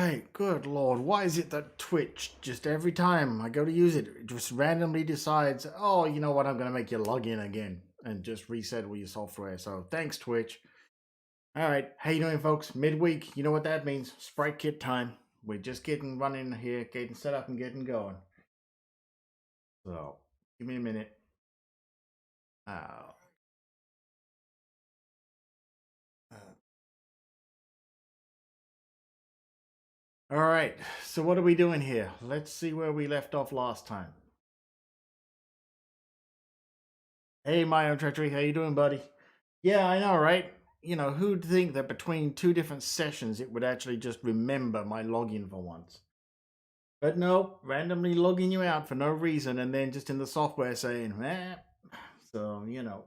right, good lord. Why is it that Twitch, just every time I go to use it, it just randomly decides, oh, you know what, I'm going to make you log in again and just reset all your software. So thanks, Twitch. All right, how you doing, folks? Midweek, you know what that means. Sprite kit time. We're just getting running here, getting set up and getting going. So give me a minute. Uh, all right, so what are we doing here? Let's see where we left off last time. Hey, my own treachery, how you doing, buddy? Yeah, I know, right? You know, who'd think that between two different sessions it would actually just remember my login for once? But no, randomly logging you out for no reason and then just in the software saying, eh. So, you know.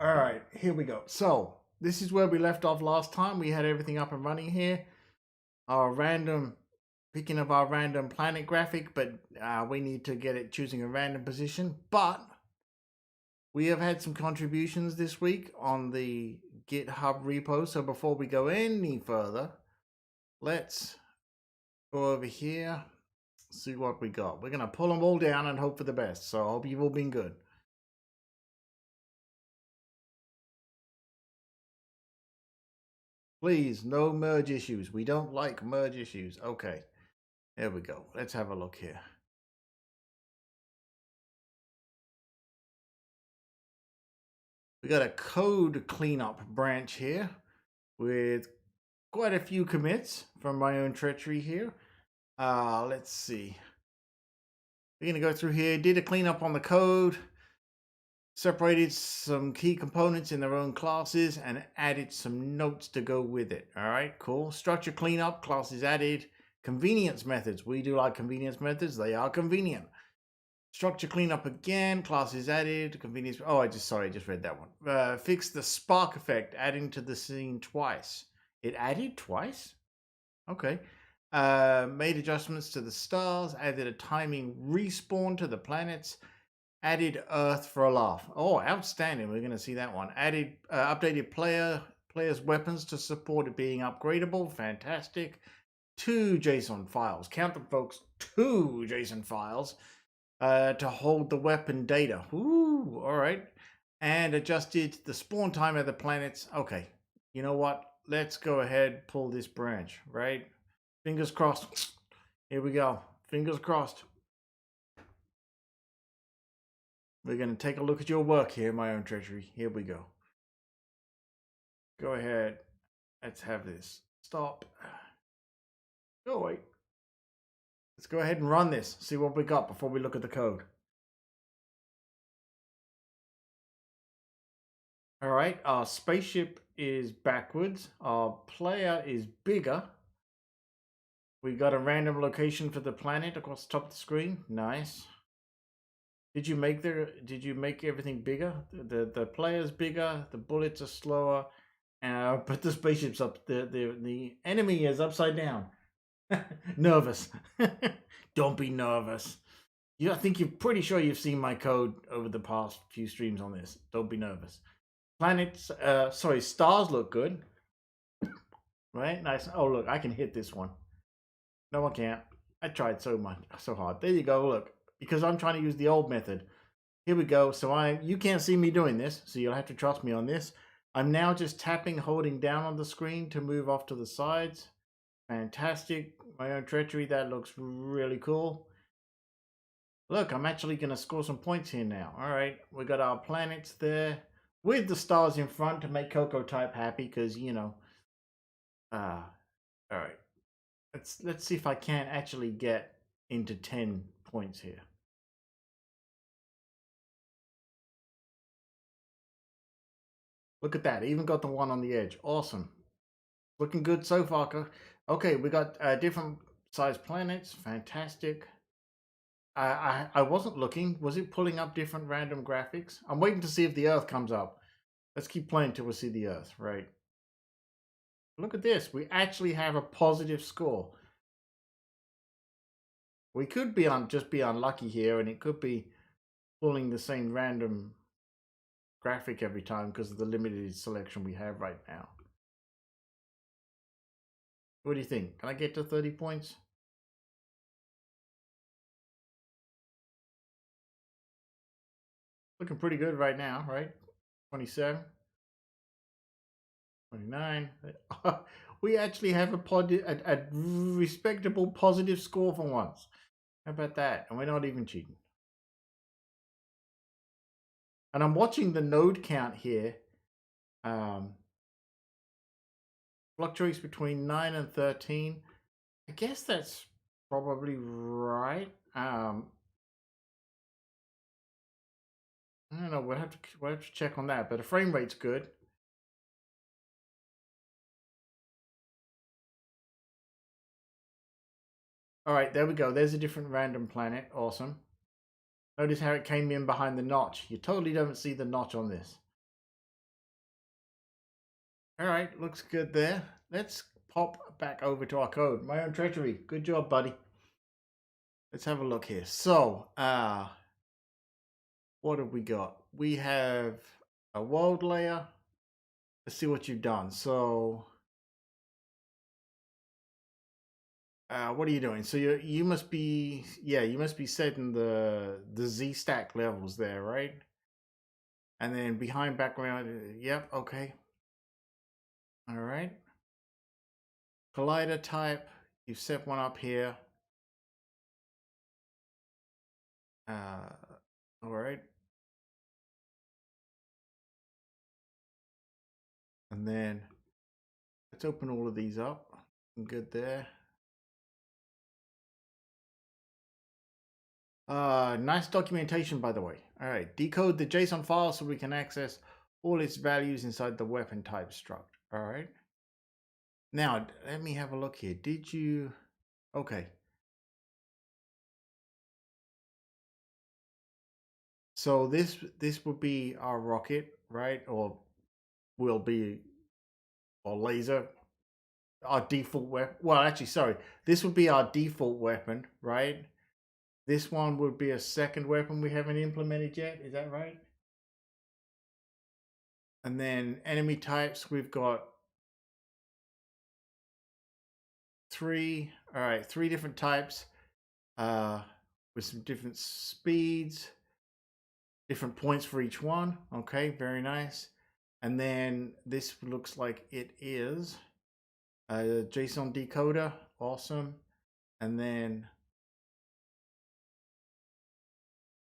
All right, here we go. So, this is where we left off last time. We had everything up and running here. Our random, picking up our random planet graphic, but we need to get it choosing a random position. But we have had some contributions this week on the GitHub repo. So before we go any further, let's go over here, see what we got. We're going to pull them all down and hope for the best. So I hope you've all been good. Please, no merge issues. We don't like merge issues. Okay, there we go. Let's have a look here. We got a code cleanup branch here with quite a few commits from my own treachery here. Let's see. We're going to go through here, did a cleanup on the code, separated some key components in their own classes, and added some notes to go with it. All right, cool. Structure cleanup, classes added. Convenience methods. We do like convenience methods. They are convenient. Structure cleanup again, classes added. Convenience. Oh, I just read that one. Fix the spark effect, adding to the scene twice. It added twice? Okay. Made adjustments to the stars, added a timing respawn to the planets, added Earth for a laugh. Oh, outstanding. We're going to see that one. Added, updated players' weapons to support it being upgradable. Fantastic. 2 JSON files. Count them, folks. 2 JSON files to hold the weapon data. Ooh, all right. And adjusted the spawn time of the planets. Okay. You know what? Let's go ahead, pull this branch, right? Fingers crossed. Here we go. Fingers crossed. We're going to take a look at your work here, my own treasury. Here we go. Go ahead. Let's have this. Stop. Oh, wait. Let's go ahead and run this. See what we got before we look at the code. All right. Our spaceship is backwards. Our player is bigger. We got a random location for the planet across the top of the screen. Nice. Did you make everything bigger? The player's bigger, the bullets are slower, but the spaceship's up. The enemy is upside down. Nervous. Don't be nervous. I think you're pretty sure you've seen my code over the past few streams on this. Don't be nervous. Planets, stars look good. Right? Nice. Oh, look, I can hit this one. No, I can't. I tried so hard. There you go. Look, because I'm trying to use the old method. Here we go. So you can't see me doing this, so you'll have to trust me on this. I'm now just tapping, holding down on the screen to move off to the sides. Fantastic. My own treachery. That looks really cool. Look, I'm actually going to score some points here now. All right. We got our planets there with the stars in front to make Coco Type happy because, you know. All right. Let's see if I can actually get into 10 points here. Look at that. Even got the one on the edge. Awesome. Looking good so far. Okay, we got different size planets. Fantastic. I wasn't looking. Was it pulling up different random graphics? I'm waiting to see if the Earth comes up. Let's keep playing till we see the Earth, right? Look at this. We actually have a positive score. We could be just be unlucky here, and it could be pulling the same random graphic every time because of the limited selection we have right now. What do you think? Can I get to 30 points? Looking pretty good right now, right? 27, 29. We actually have a respectable positive score for once. How about that? And we're not even cheating. And I'm watching the node count here. Fluctuates between 9 and 13. I guess that's probably right. I don't know. We'll have to check on that. But the frame rate's good. All right, there we go. There's a different random planet. Awesome. Notice how it came in behind the notch. You totally don't see the notch on this. All right, looks good there. Let's pop back over to our code. My own treachery. Good job, buddy. Let's have a look here. So, what have we got? We have a world layer. Let's see what you've done. So, what are you doing? So you must be setting the Z stack levels there, right? And then behind background, yep, okay. All right. Collider type, you've set one up here. All right. And then let's open all of these up. Good there. Nice documentation, by the way. All right, decode the JSON file so we can access all its values inside the weapon type struct. All right. Now, let me have a look here. Did you... Okay. So this would be our rocket, right? Or will be, or laser. Our default weapon. Well, actually, sorry. This would be our default weapon, right? This one would be a second weapon we haven't implemented yet. Is that right? And then enemy types, we've got three. All right, three different types with some different speeds, different points for each one. Okay, very nice. And then this looks like it is a JSON decoder. Awesome. And then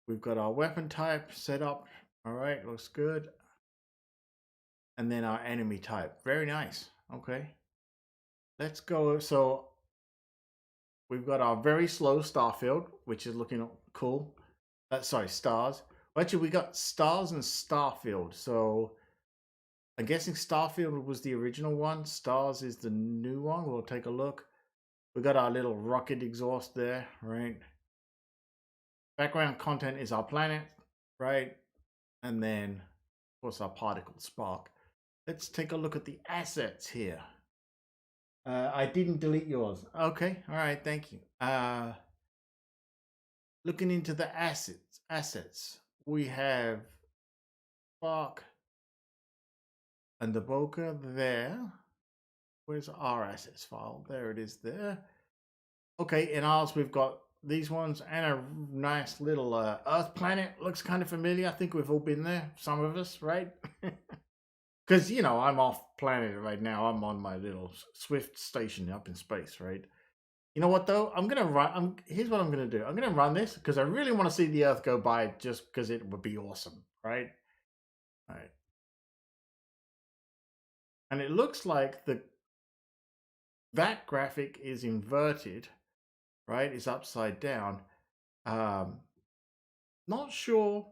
we've got our weapon type set up. All right, looks good. And then our enemy type. Very nice. Okay. Let's go. So we've got our very slow star field, which is looking cool. Sorry, stars. Well, actually, we got stars and starfield. So I'm guessing starfield was the original one. Stars is the new one. We'll take a look. We got our little rocket exhaust there, right? Background content is our planet, right? And then, of course, our particle spark. Let's take a look at the assets here. I didn't delete yours. Okay, all right, thank you. Looking into the assets, we have spark and the Boca there. Where's our assets file? There it is there. Okay, in ours we've got these ones and a nice little Earth planet. Looks kind of familiar. I think we've all been there, some of us, right? Because, you know, I'm off planet right now. I'm on my little Swift station up in space, right? You know what, though? I'm going to run. Here's what I'm going to do. I'm going to run this because I really want to see the Earth go by just because it would be awesome, right? All right. And it looks like that graphic is inverted, right? It's upside down. Not sure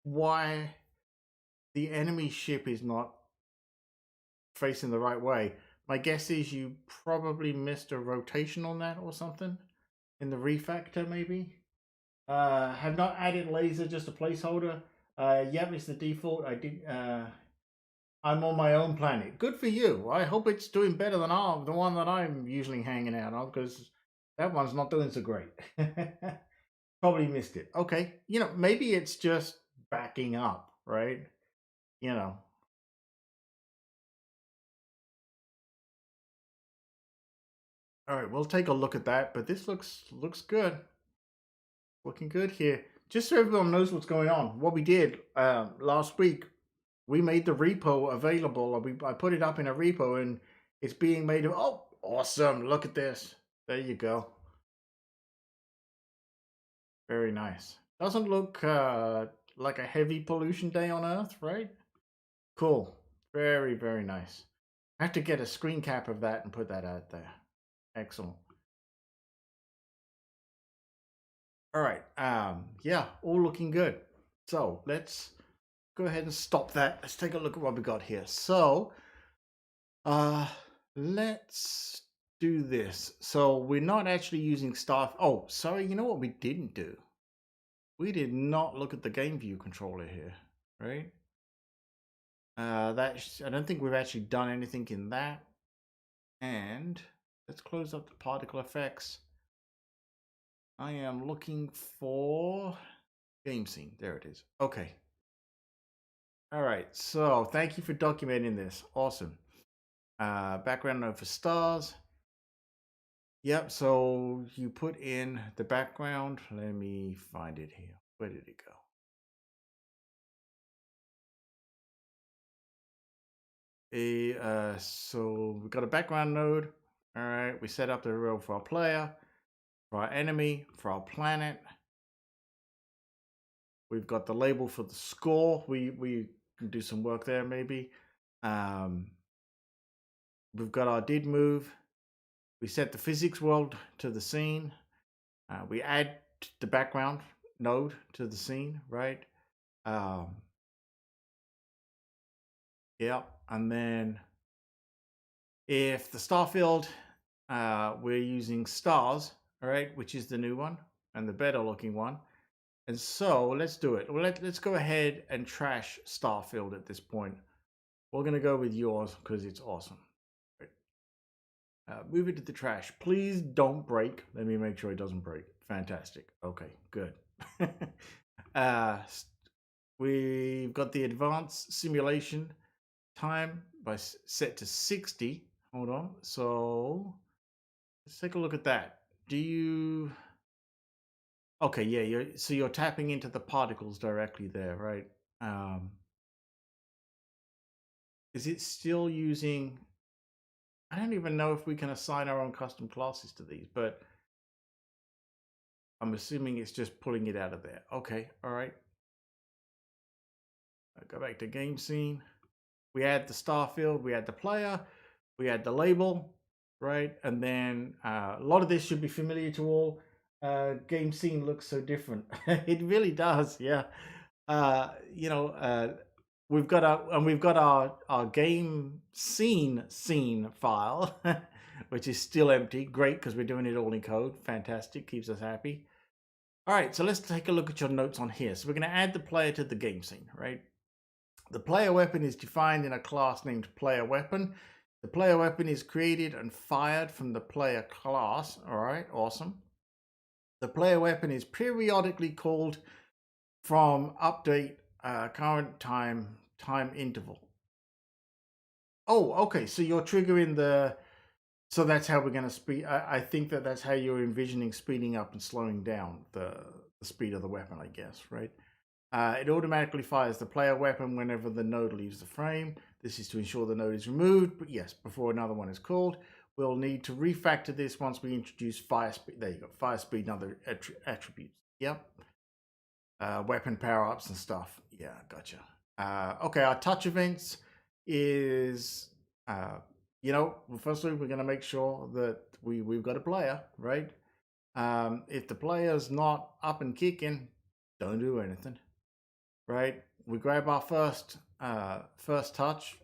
why the enemy ship is not facing the right way. My guess is you probably missed a rotation on that or something in the refactor, maybe. Have not added laser, just a placeholder. Yep, it's the default. I'm on my own planet. Good for you. I hope it's doing better than the one that I'm usually hanging out on, because that one's not doing so great. Probably missed it. Okay, you know, maybe it's just backing up, right? You know. All right, we'll take a look at that, but this looks good. Looking good here. Just so everyone knows what's going on, what we did last week, we made the repo available. I put it up in a repo, and it's being made. Oh, awesome! Look at this. There you go. Very nice. Doesn't look like a heavy pollution day on Earth, right? Cool. Very, very nice. I have to get a screen cap of that and put that out there. Excellent. All right. Yeah, all looking good. So let's go ahead and stop that. Let's take a look at what we got here. So, uh, let's do this. So we're not actually using staff. Oh, sorry. You know what we didn't do? We did not look at the game view controller here, right? I don't think we've actually done anything in that. And let's close up the particle effects. I am looking for game scene. There it is. Okay. All right. So thank you for documenting this. Awesome. Background note for stars. Yep. So you put in the background. Let me find it here. Where did it go? So we've got a background node. All right. We set up the row for our player, for our enemy, for our planet. We've got the label for the score. We can do some work there maybe. We've got our did move. We set the physics world to the scene. We add the background node to the scene, right? Yeah, and then if the star field, we're using stars, all right, which is the new one and the better looking one. And so let's do it. Well, let's go ahead and trash Starfield at this point. We're going to go with yours because it's awesome. Move it to the trash. Please don't break. Let me make sure it doesn't break. Fantastic. Okay, good. We've got the advanced simulation time set to 60. Hold on. So let's take a look at that. Do you... Okay, yeah, you're tapping into the particles directly there, right? Is it still using... I don't even know if we can assign our own custom classes to these, but I'm assuming it's just pulling it out of there. Okay, all right. Go back to game scene. We add the star field, we add the player, we add the label, right? And then a lot of this should be familiar to all. Game scene looks so different. It really does, yeah. We've got our game scene file, which is still empty. Great, because we're doing it all in code. Fantastic, keeps us happy. All right, so let's take a look at your notes on here. So we're going to add the player to the game scene, right? The player weapon is defined in a class named player weapon. The player weapon is created and fired from the player class. All right, awesome. The player weapon is periodically called from update current time interval. Oh, okay. So you're triggering the... So that's how we're going to speed. I think that's how you're envisioning speeding up and slowing down the speed of the weapon, I guess, right? It automatically fires the player weapon whenever the node leaves the frame. This is to ensure the node is removed, but yes, before another one is called. We'll need to refactor this once we introduce fire speed. There you go, fire speed and other attributes. Yep. Weapon power-ups and stuff. Yeah, gotcha. Okay, our touch events is... firstly, we're going to make sure that we've got a player, right? If the player's not up and kicking, don't do anything, right? We grab our first touch.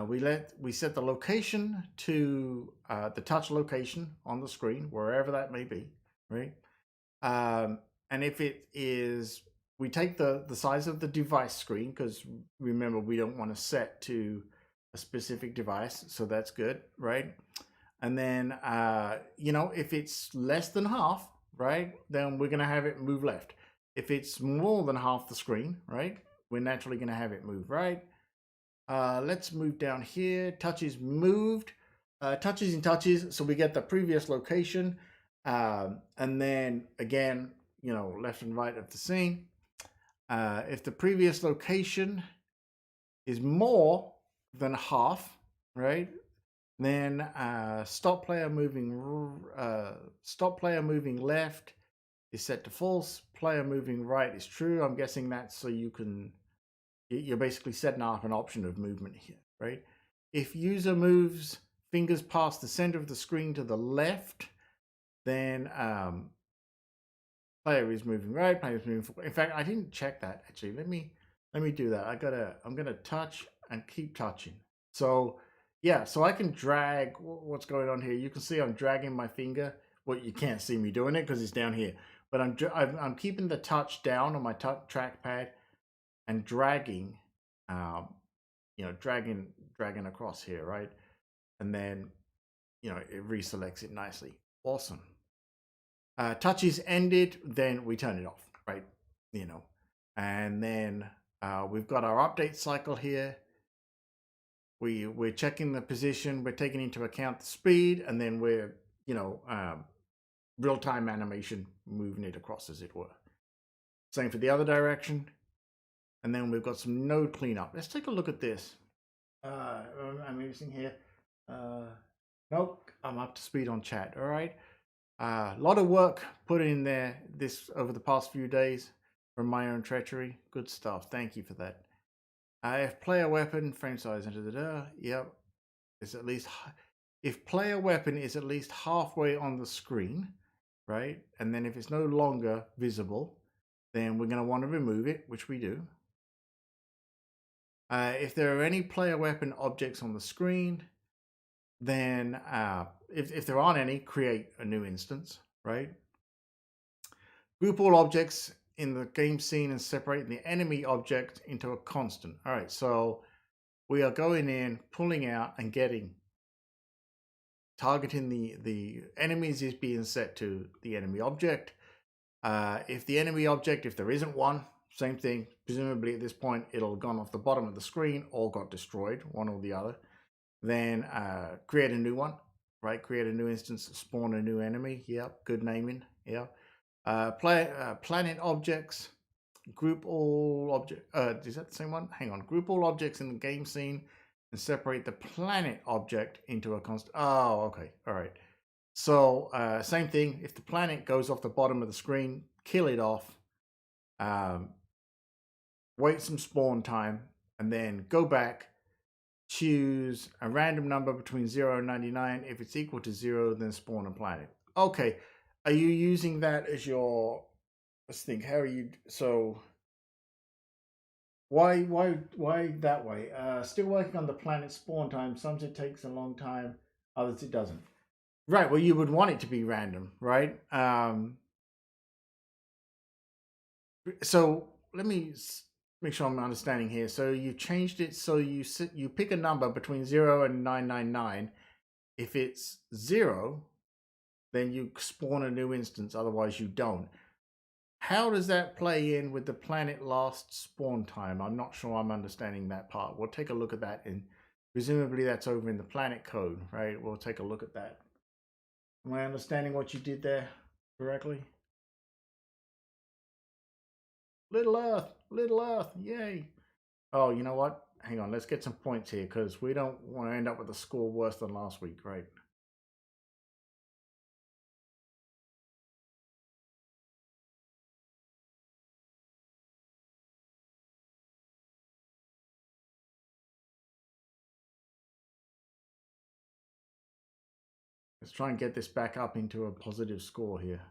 We set the location to the touch location on the screen, wherever that may be, right? And if it is, we take the size of the device screen, because remember, we don't want to set to a specific device, so that's good, right? And then if it's less than half, right, then we're going to have it move left. If it's more than half the screen, right, we're naturally going to have it move right. Let's move down here. Touches moved. Touches in touches. So we get the previous location. And then again, left and right of the scene. If the previous location is more than half, right, then stop player moving left is set to false. Player moving right is true. I'm guessing that's so you're basically setting up an option of movement here, right? If user moves fingers past the center of the screen to the left, then player is moving right, player is moving forward. In fact, I didn't check that actually. Let me do that. I'm gonna touch and keep touching. So yeah, so I can drag. What's going on here? You can see I'm dragging my finger. Well, you can't see me doing it because it's down here. But I'm keeping the touch down on my trackpad and dragging, dragging across here, right? And then, it reselects it nicely. Awesome. Touch is ended, then we turn it off, right? And then we've got our update cycle here. We're checking the position, we're taking into account the speed, and then we're, real-time animation, moving it across as it were. Same for the other direction. And then we've got some node cleanup. Let's take a look at this. I'm using here. Nope, I'm up to speed on chat. All right. A lot of work put in there over the past few days from my own treachery. Good stuff. Thank you for that. If player weapon frame size yep, is at least if player weapon is at least halfway on the screen, right? And then if it's no longer visible, then we're going to want to remove it, which we do. If there are any player weapon objects on the screen, then if there aren't any, create a new instance, right? Group all objects in the game scene and separate the enemy object into a constant. All right, so we are going in, pulling out and targeting the enemies is being set to the enemy object. If the enemy object, if there isn't one, same thing. Presumably at this point, it'll have gone off the bottom of the screen or got destroyed, one or the other. Then create a new one, right? Create a new instance, spawn a new enemy. Yep, good naming. Yeah. Planet objects, group all objects. Is that the same one? Hang on. Group all objects in the game scene and separate the planet object into a constant. Oh, okay. All right. So same thing. If the planet goes off the bottom of the screen, kill it off. Wait some spawn time, and then go back, choose a random number between 0 and 99. If it's equal to 0, then spawn a planet. Okay, are you using that as your, let's think, how are you, so why that way? Still working on the planet spawn time. Some it takes a long time, others it doesn't. Right, well, you would want it to be random, right? So let me make sure I'm understanding here. So you changed it so you pick a number between 0 and 999. If it's 0, then you spawn a new instance, otherwise you don't. How does that play in with the planet last spawn time? I'm not sure I'm understanding that part. We'll take a look at that, and presumably that's over in the planet code, right? We'll take a look at that. Am I understanding what you did there correctly? Little Earth, yay. Oh, you know what? Hang on, let's get some points here because we don't want to end up with a score worse than last week, right? Let's try and get this back up into a positive score here.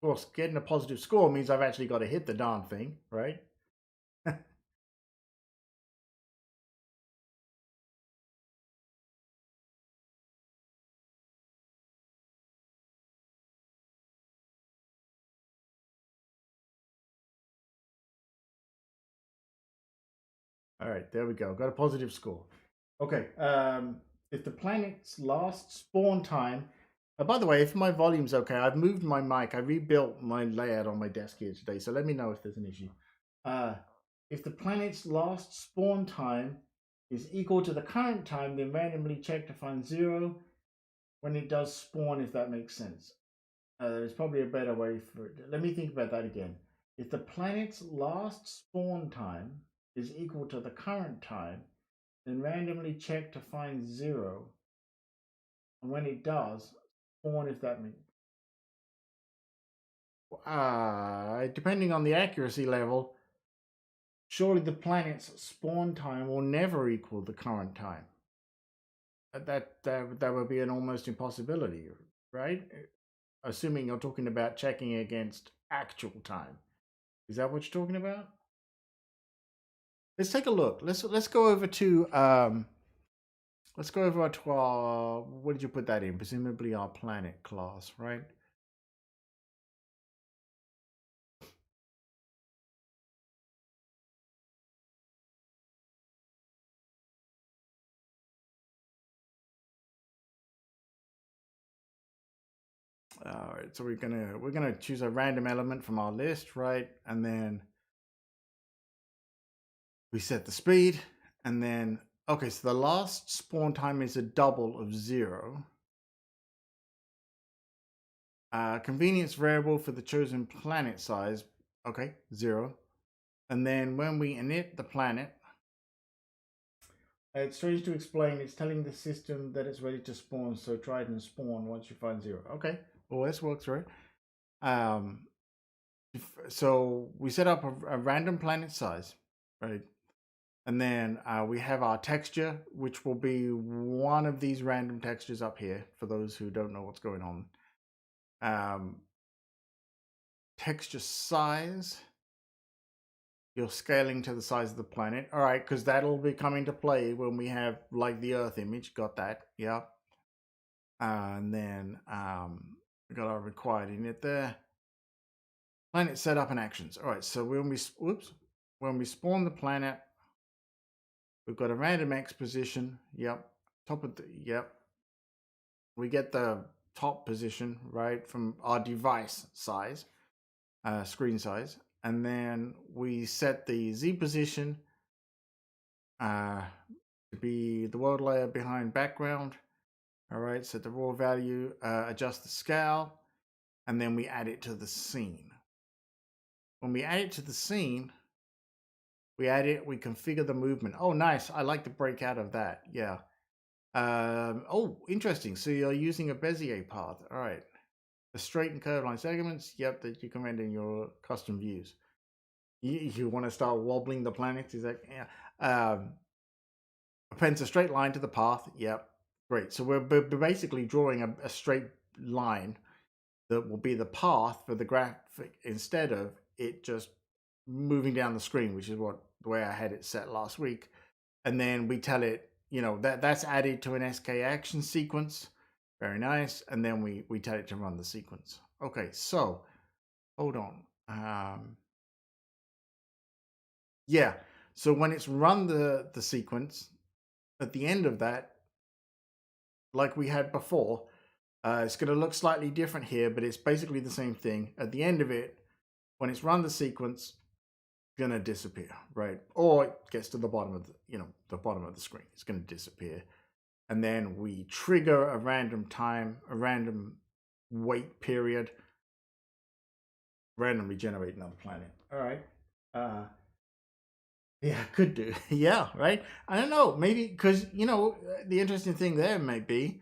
Of course, getting a positive score means I've actually got to hit the darn thing, right? right, there we go. Got a positive score. Okay. If the planet's last spawn time. By the way, if my volume's okay, I've moved my mic. I rebuilt my layout on my desk here today, so let me know if there's an issue. Uh, if the planet's last spawn time is equal to the current time, then randomly check to find 0 when it does spawn, if that makes sense. There's probably a better way for it. Let me think about that again. If the planet's last spawn time is equal to the current time, then randomly check to find 0. And when it does, spawn, if that means. Depending on the accuracy level, surely the planet's spawn time will never equal the current time. That would be an almost impossibility, right? Assuming you're talking about checking against actual time. Is that what you're talking about? Let's take a look. Let's go over to let's go over to our, what did you put that in? Presumably our planet class, right? All right, so we're gonna choose a random element from our list, right? And then we set the speed, and then okay, so the last spawn time is a double of 0. Convenience variable for the chosen planet size, okay, 0. And then when we init the planet, it's strange to explain. It's telling the system that it's ready to spawn, so try it and spawn once you find 0. Okay, well, this works, right? So we set up a random planet size, right? And then we have our texture, which will be one of these random textures up here for those who don't know what's going on. Texture size, you're scaling to the size of the planet. All right, because that'll be coming to play when we have like the Earth image. Got that? Yeah. And then we got our required init there. Planet setup and actions. All right, so when we spawn the planet, we've got a random X position. Yep. Top of the, yep. We get the top position, right, from our device size, screen size. And then we set the Z position to be the world layer behind background. All right, set the raw value, adjust the scale, and then we add it to the scene. When we add it to the scene, we configure the movement. Oh, nice. I like the breakout of that. Yeah. Oh, interesting. So you're using a Bezier path. All right. The straight and curved line segments. Yep, that you can render in your custom views. You want to start wobbling the planets? Is that, yeah. Appends a straight line to the path. Yep. Great. So we're basically drawing a straight line that will be the path for the graphic instead of it just moving down the screen, which is the way I had it set last week. And then we tell it, that's added to an SK action sequence. Very nice. And then we tell it to run the sequence. Okay, so hold on. Yeah. So when it's run the sequence, at the end of that, like we had before, it's going to look slightly different here, but it's basically the same thing. At the end of it, when it's run the sequence, it's going to disappear, right? Or it gets to the bottom of the bottom of the screen. It's going to disappear. And then we trigger a random time, a random wait period, randomly generate another planet. All right. Yeah, could do. Yeah, right. I don't know. Maybe because the interesting thing there may be,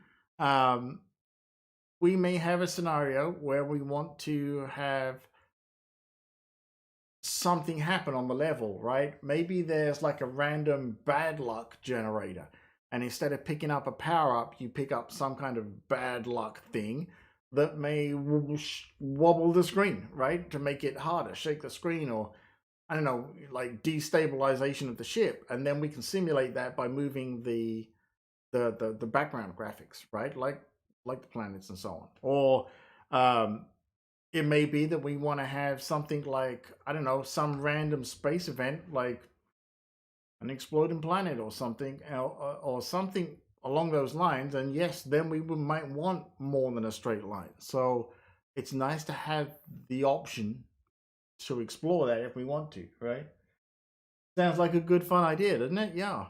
we may have a scenario where we want to have something happen on the level, right? Maybe there's like a random bad luck generator, and instead of picking up a power up, you pick up some kind of bad luck thing that may wobble the screen, right? To make it harder, shake the screen, or I don't know, like destabilization of the ship, and then we can simulate that by moving the background graphics, right? Like the planets and so on. Or it may be that we want to have something like, I don't know, some random space event, like an exploding planet or something, or something along those lines, and yes, then we might want more than a straight line. So it's nice to have the option to explore that if we want to, right? Sounds like a good fun idea, doesn't it? Yeah.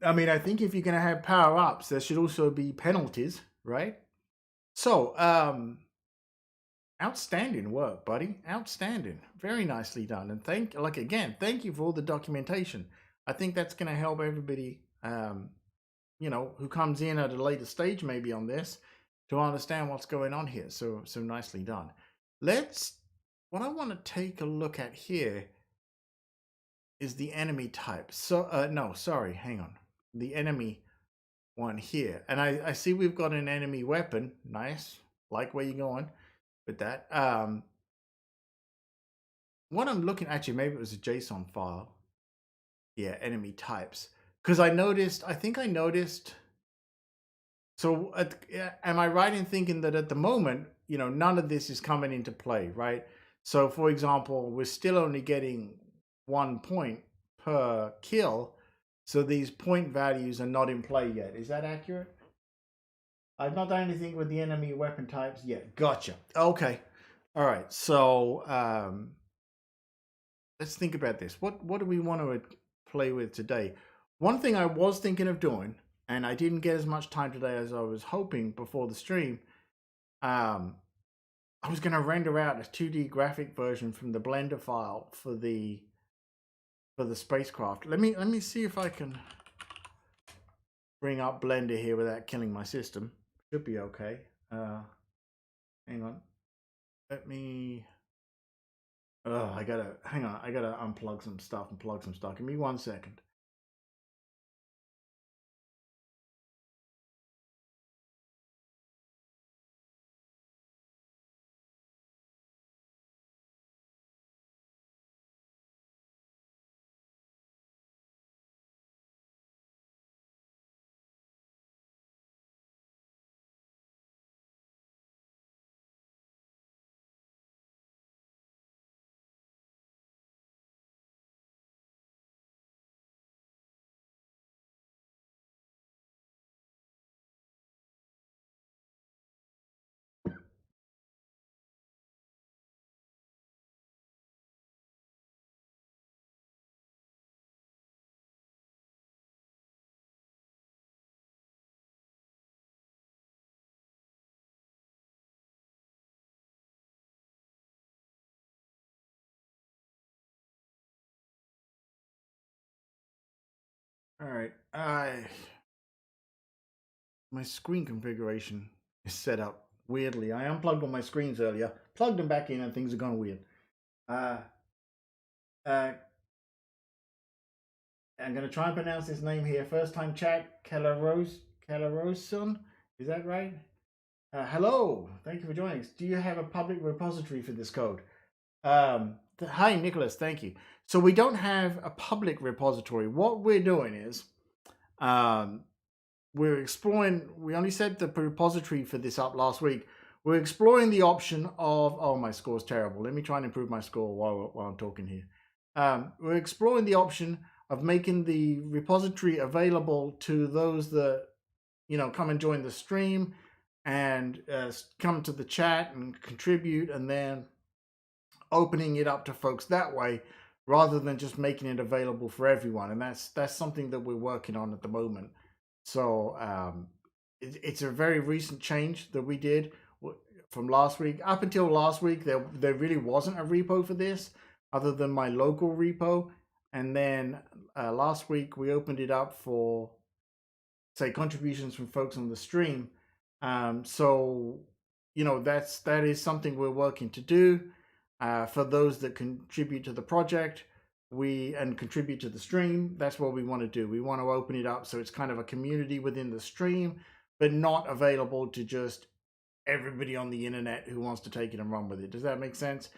I mean, I think if you're going to have power ups, there should also be penalties, right? So, outstanding work, buddy. Outstanding. Very nicely done. And thank you for all the documentation. I think that's going to help everybody, who comes in at a later stage maybe on this to understand what's going on here. So nicely done. What I want to take a look at here is the enemy type. So, no, sorry, hang on. The enemy one here. And I see we've got an enemy weapon. Nice. Like where you're going with that. What I'm looking, actually, maybe it was a JSON file. Yeah, enemy types. Because I think I noticed. So am I right in thinking that at the moment, none of this is coming into play, right? So for example, we're still only getting 1 point per kill. So these point values are not in play yet. Is that accurate? I've not done anything with the enemy weapon types yet. Gotcha. Okay. All right. So let's think about this. What do we want to play with today? One thing I was thinking of doing, and I didn't get as much time today as I was hoping before the stream. I was going to render out a 2D graphic version from the Blender file for the spacecraft. Let me see if I can bring up Blender here without killing my system. Should be okay. Hang on. Let me. Oh, hang on. I gotta unplug some stuff and plug some stuff. Give me 1 second. All right. My screen configuration is set up weirdly. I unplugged all my screens earlier, plugged them back in, and things are going weird. Uh, uh, I'm going to try and pronounce his name here. First time chat, Kelleroson. Is that right? Hello. Thank you for joining us. Do you have a public repository for this code? Hi, Nicholas. Thank you. So we don't have a public repository. What we're doing is we're exploring. We only set the repository for this up last week. We're exploring the option of. Oh, my score's terrible. Let me try and improve my score while I'm talking here. We're exploring the option of making the repository available to those that come and join the stream and come to the chat and contribute, and then opening it up to folks that way rather than just making it available for everyone. And that's something that we're working on at the moment. So it's a very recent change that we did from last week. Up until last week, there really wasn't a repo for this other than my local repo. And then last week we opened it up for, say, contributions from folks on the stream. So that is something we're working to do for those that contribute to the project and contribute to the stream. That's what we want to do. We want to open it up so it's kind of a community within the stream, but not available to just everybody on the internet who wants to take it and run with it. Does that make sense?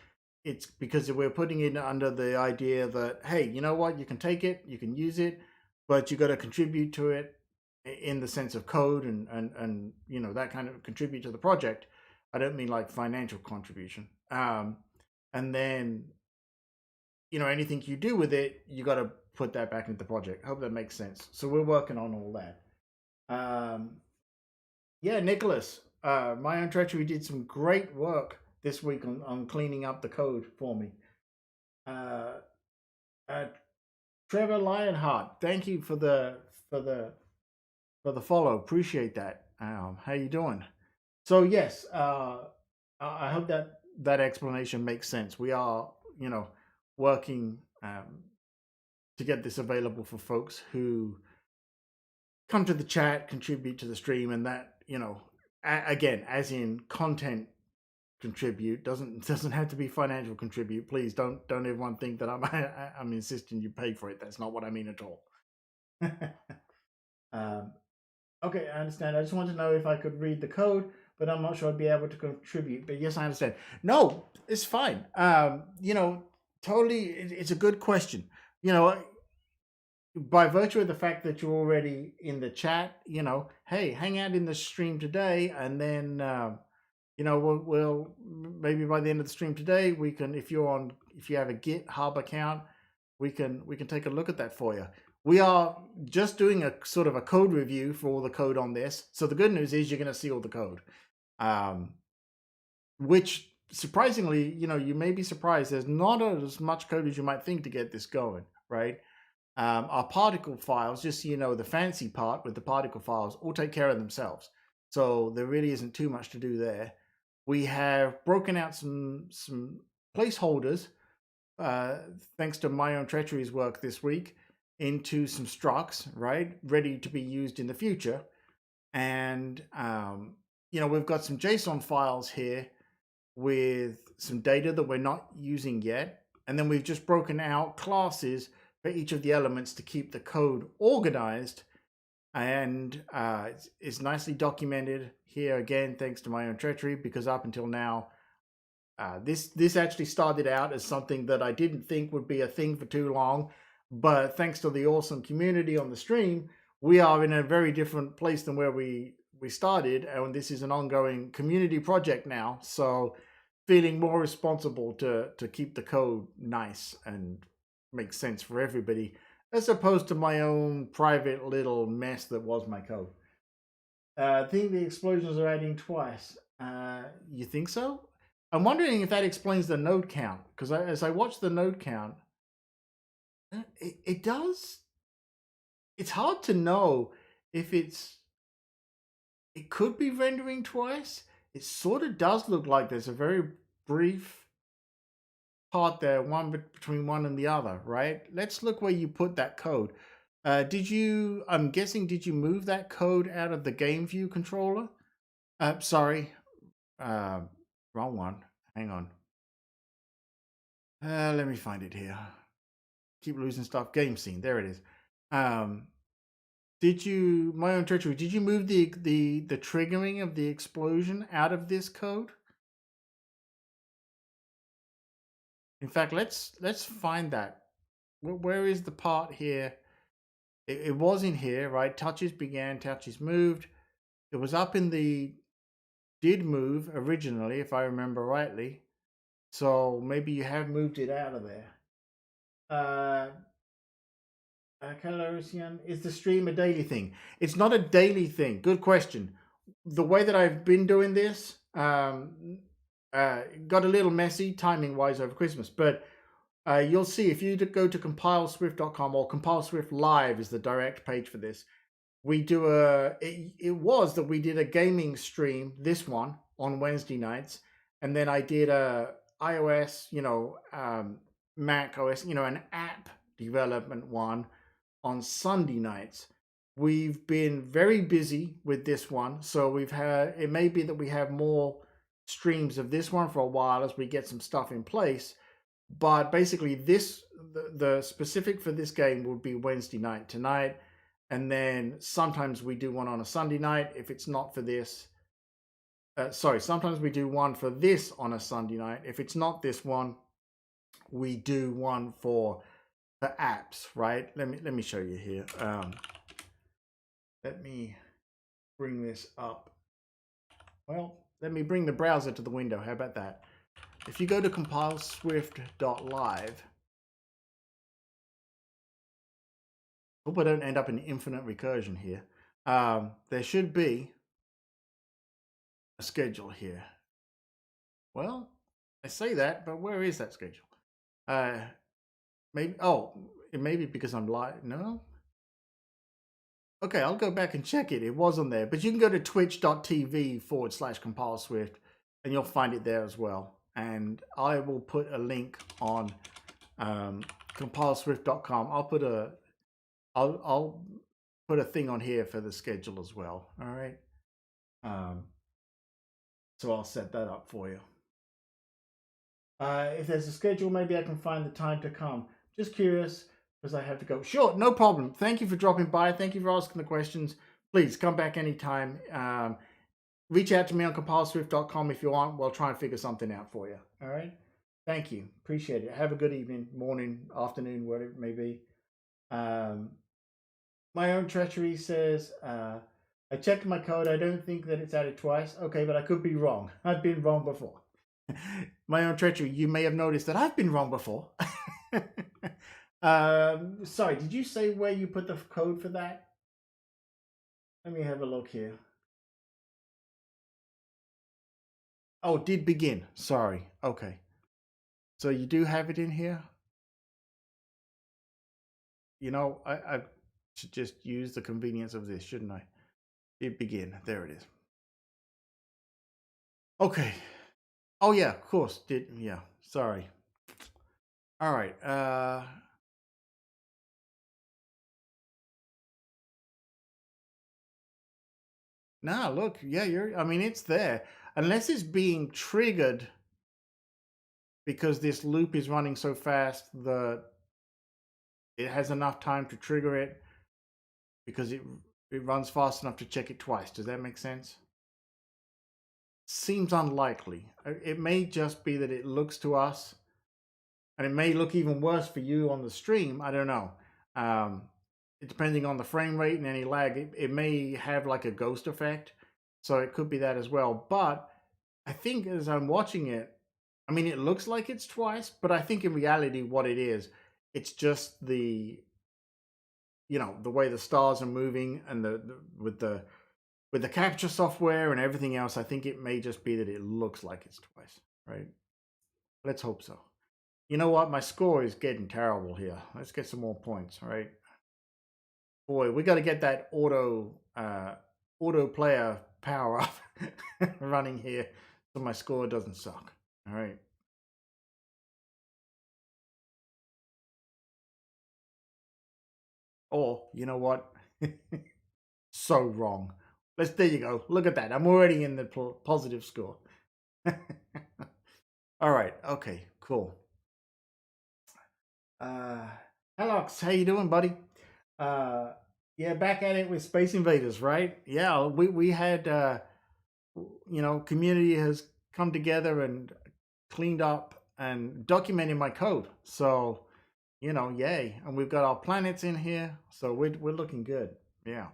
It's because we're putting it under the idea that, hey, you know what, you can take it, you can use it, but you got to contribute to it in the sense of code and that kind of contribute to the project. I don't mean like financial contribution. And then anything you do with it, you got to put that back into the project. Hope that makes sense. So we're working on all that. Yeah, Nicholas, my own treachery did some great work this week on cleaning up the code for me. Uh, uh, Trevor Lionheart, thank you for the follow. Appreciate that. How you doing? So yes, I hope that explanation makes sense. We are, working to get this available for folks who come to the chat, contribute to the stream, and that, again, as in content contribute, doesn't have to be financial contribute. Please don't everyone think that I'm insisting you pay for it. That's not what I mean at all. um, okay, I understand. I just want to know if I could read the code, but I'm not sure I'd be able to contribute. But yes, I understand. No, it's fine. Totally, it's a good question. By virtue of the fact that you're already in the chat, hey, hang out in the stream today, and then we'll maybe by the end of the stream today, we can, if you have a GitHub account, we can take a look at that for you. We are just doing a sort of a code review for all the code on this. So the good news is you're going to see all the code, which surprisingly, you may be surprised. There's not as much code as you might think to get this going, right? Our particle files, just so you know, the fancy part with the particle files all take care of themselves. So there really isn't too much to do there. We have broken out some placeholders, thanks to my own treachery's work this week, into some structs, right, ready to be used in the future. And we've got some JSON files here with some data that we're not using yet, and then we've just broken out classes for each of the elements to keep the code organized, and it's nicely documented here again, thanks to my own treachery, because up until now, this actually started out as something that I didn't think would be a thing for too long, but thanks to the awesome community on the stream, we are in a very different place than where we started, and this is an ongoing community project now. So feeling more responsible to keep the code nice and make sense for everybody, as opposed to my own private little mess that was my code. I think the explosions are adding twice. You think so? I'm wondering if that explains the node count, because as I watch the node count, it does. It's hard to know if it could be rendering twice. It sort of does look like there's a very brief part there, one between one and the other, right? Let's look where you put that code. I'm guessing, did you move that code out of the game view controller? Sorry, wrong one. Hang on. Let me find it here. Keep losing stuff. Game scene. There it is. Did you, my own treachery, did you move the triggering of the explosion out of this code? In fact, let's find that. Where is the part here? It was in here, right? Touches began, touches moved. It was up in the did move originally, if I remember rightly. So maybe you have moved it out of there. Calorisian, is the stream a daily thing? It's not a daily thing. Good question. The way that I've been doing this got a little messy timing wise over Christmas, but you'll see if you go to compileswift.com, or CompileSwift Live is the direct page for this. We do it was that we did a gaming stream, this one, on Wednesday nights, and then I did a iOS, Mac OS, an app development one on Sunday nights. We've been very busy with this one, so it may be that we have more streams of this one for a while as we get some stuff in place. But basically, the specific for this game would be Wednesday night tonight, and then sometimes we do one on a Sunday night if it's not for this. Sometimes we do one for this on a Sunday night. If it's not this one, we do one for the apps, right? Let me show you here. Let me bring this up. Well, let me bring the browser to the window. How about that? If you go to compileswift.live, Hope I don't end up in infinite recursion here. There should be a schedule here. Well, I say that, but where is that schedule? Maybe, it may be because I'm live. No? Okay, I'll go back and check it. It was on there, but you can go to twitch.tv/CompileSwift and you'll find it there as well. And I will put a link on compileswift.com. I'll put a thing on here for the schedule as well. All right. So I'll set that up for you. If there's a schedule, maybe I can find the time to come. Just curious because I have to go. Sure, no problem. Thank you for dropping by. Thank you for asking the questions. Please come back anytime. Reach out to me on compileswift.com if you want. We'll try and figure something out for you. All right. Thank you. Appreciate it. Have a good evening, morning, afternoon, whatever it may be. My own treachery says, I checked my code. I don't think that it's added twice. Okay, but I could be wrong. I've been wrong before. My own treachery. You may have noticed that I've been wrong before. Sorry, did you say where you put the code for that? Let me have a look here. Oh, did begin. Sorry. Okay. So you do have it in here? You know, I should just use the convenience of this, shouldn't I? Did begin. There it is. Okay. Oh, yeah, of course. Yeah. Sorry. All right. Nah, look. Yeah, I mean, it's there. Unless it's being triggered because this loop is running so fast that it has enough time to trigger it because it runs fast enough to check it twice. Does that make sense? Seems unlikely. It may just be that it looks to us, and it may look even worse for you on the stream. I don't know. Depending on the frame rate and any lag, it may have like a ghost effect. So it could be that as well. But I think as I'm watching it, I mean, it looks like it's twice, but I think in reality, what it is, it's just the way the stars are moving and with the capture software and everything else. I think it may just be that it looks like it's twice, right? Let's hope so. You know what? My score is getting terrible here. Let's get some more points, right? Boy, we got to get that auto player power up running here so my score doesn't suck. All right. Or, you know what? So wrong. There you go. Look at that. I'm already in the positive score. All right. Okay, cool. Alex, how you doing, buddy? Yeah, back at it with Space Invaders, right? Yeah, we had community has come together and cleaned up and documented my code. So, yay. And we've got our planets in here, so we're looking good. Yeah.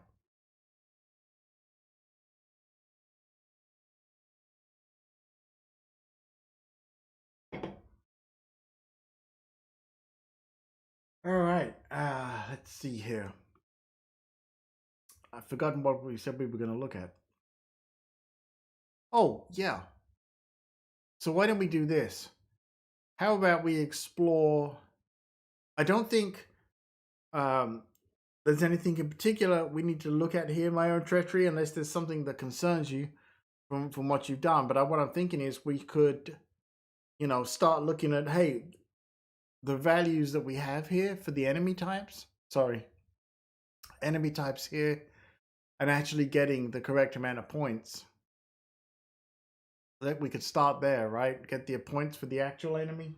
All right. Let's see here. I've forgotten what we said we were going to look at. Oh, yeah. So why don't we do this? How about we explore? I don't think there's anything in particular we need to look at here, my own treachery, unless there's something that concerns you from what you've done. But what I'm thinking is we could, start looking at, hey, the values that we have here for the enemy types. Enemy types here, and actually getting the correct amount of points. That we could start there, right? Get the points for the actual enemy.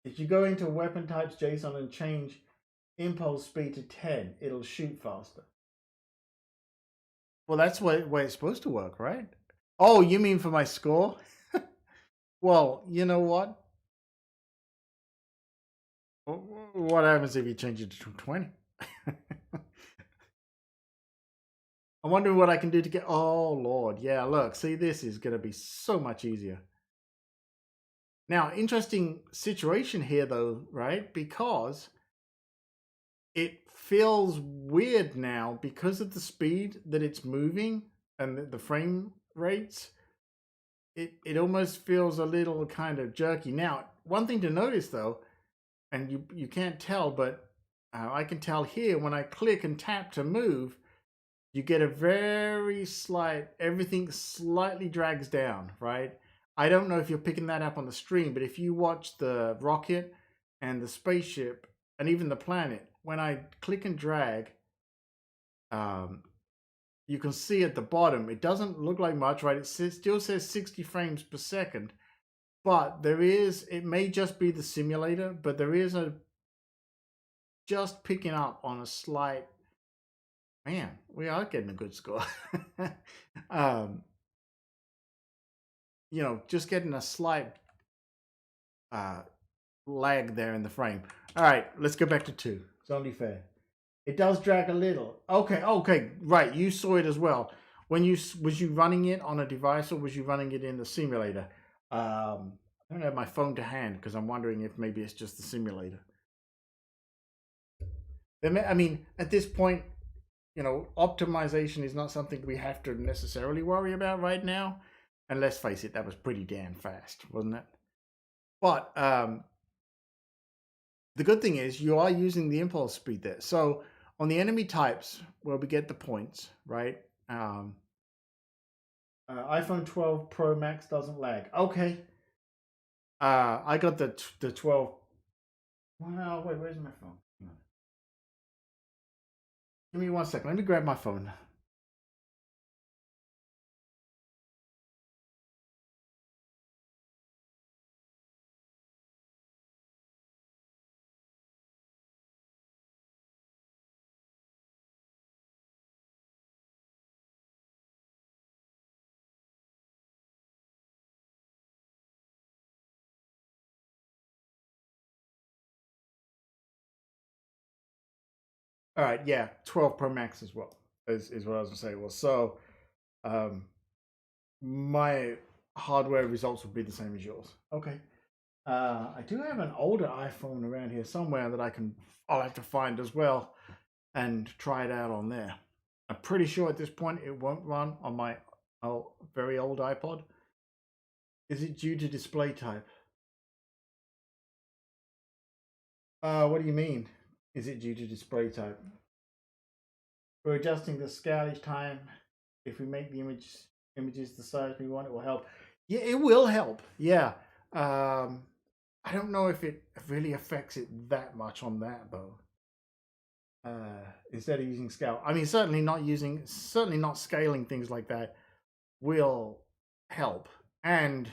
If you go into weapon types JSON and change impulse speed to 10, it'll shoot faster. Well, that's the way it's supposed to work, right? Oh, you mean for my score? Well, you know what? What happens if you change it to 20? I'm wondering what I can do to get... Oh, Lord. Yeah, look. See, this is going to be so much easier. Now, interesting situation here, though, right? Because it feels weird now because of the speed that it's moving and the frame rates. It almost feels a little kind of jerky. Now, one thing to notice though, and you can't tell, but I can tell here when I click and tap to move, you get a very slight, everything slightly drags down, right? I don't know if you're picking that up on the stream, but if you watch the rocket and the spaceship and even the planet, when I click and drag, um, you can see at the bottom, it doesn't look like much, right? It still says 60 frames per second, but there is, it may just be the simulator, but there is a just picking up on a slight, man, we are getting a good score. um, you know, just getting a slight uh, lag there in the frame. All right, let's go back to 2. It's only fair. It does drag a little. Okay, right. You saw it as well. When was you running it on a device or was you running it in the simulator? I don't have my phone to hand because I'm wondering if maybe it's just the simulator. I mean, at this point, you know, optimization is not something we have to necessarily worry about right now. And let's face it, that was pretty damn fast, wasn't it? But the good thing is you are using the impulse speed there. So on the enemy types where we get the points, right? iPhone 12 Pro Max doesn't lag. Okay. I got the 12. Well, wait, where's my phone? Give me 1 second. Let me grab my phone. All right, yeah, 12 Pro Max as well is what I was gonna say. Well, so um, my hardware results would be the same as yours. Okay. I do have an older iPhone around here somewhere that I'll have to find as well and try it out on there. I'm pretty sure at this point it won't run on my very old iPod. Is it due to display type? What do you mean? Is it due to display type? We're adjusting the scale each time. If we make the images the size we want, it will help. Yeah, it will help. Yeah. I don't know if it really affects it that much on that though. Instead of using scale, I mean, certainly not scaling things like that will help. And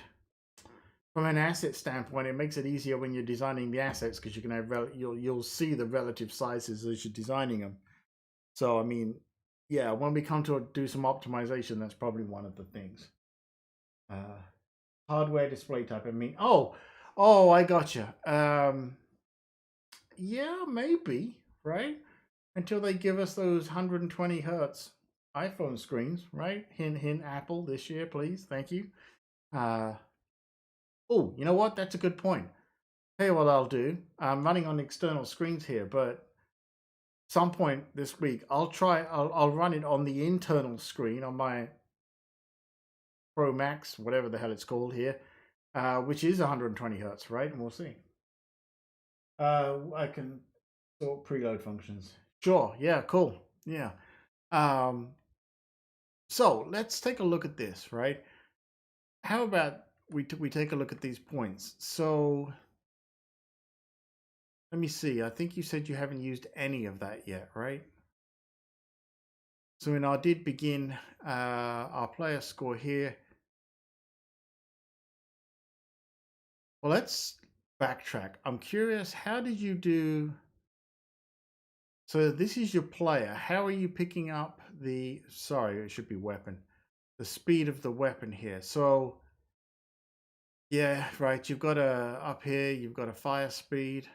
from an asset standpoint, it makes it easier when you're designing the assets because you can have you'll see the relative sizes as you're designing them. So I mean, yeah, when we come to do some optimization, that's probably one of the things. Uh, hardware display type. I mean, oh, I gotcha. Yeah, maybe right until they give us those 120 hertz iPhone screens, right? Hint, hint, Apple this year, please. Thank you. Uh, oh, you know what? That's a good point. Hey, what I'll do. I'm running on external screens here, but some point this week I'll run it on the internal screen on my Pro Max, whatever the hell it's called here, which is 120 hertz, right? And we'll see. I can sort preload functions. Sure. Yeah. Cool. Yeah. Um, so let's take a look at this, right? How about we take a look at these points? So let me see. I think you said you haven't used any of that yet, right? So when I did begin our player score here, well, let's backtrack. I'm curious, how did you do? So this is your player. How are you picking up the, sorry, it should be weapon, the speed of the weapon here? So yeah, right, you've got a, up here, you've got a fire speed.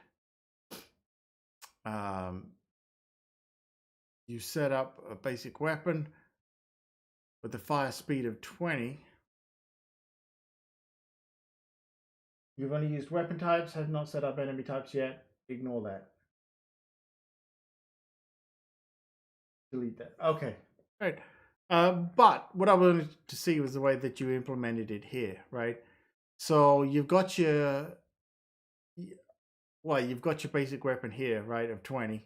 You set up a basic weapon with a fire speed of 20. You've only used weapon types, have not set up enemy types yet. Ignore that. delete that. Okay, right. But what I wanted to see was the way that you implemented it here, right? So you've got your you've got your basic weapon here, right, of 20.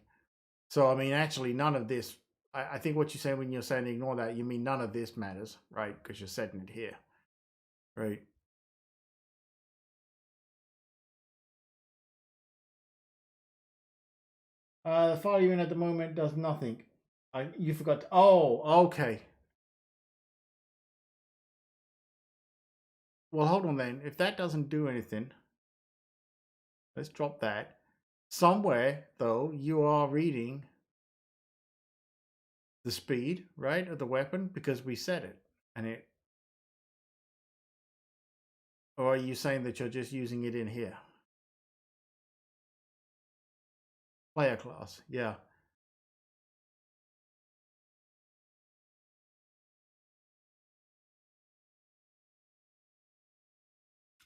So I mean, actually, none of this. I think what you say when you're saying ignore that, you mean none of this matters, right? Because you're setting it here, right? The file you're in at the moment does nothing. You forgot. Oh, okay. Well, hold on then. If that doesn't do anything, let's drop that. Somewhere, though, you are reading the speed, right, of the weapon because we set it. And it. Or are you saying that you're just using it in here? Player class, yeah.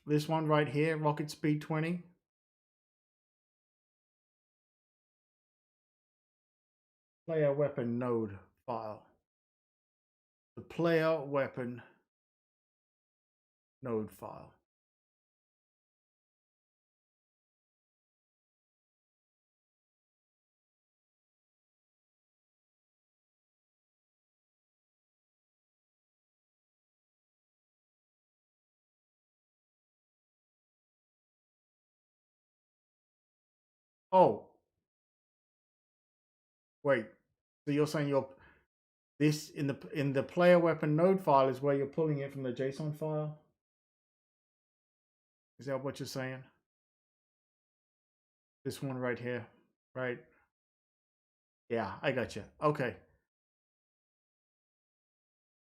This one right here, rocket speed 20. Player weapon node file. The player weapon node file. Oh, wait. So you're saying you're this in the player weapon node file is where you're pulling it from the JSON file? Is that what you're saying? This one right here, right? Yeah, I got you. Okay.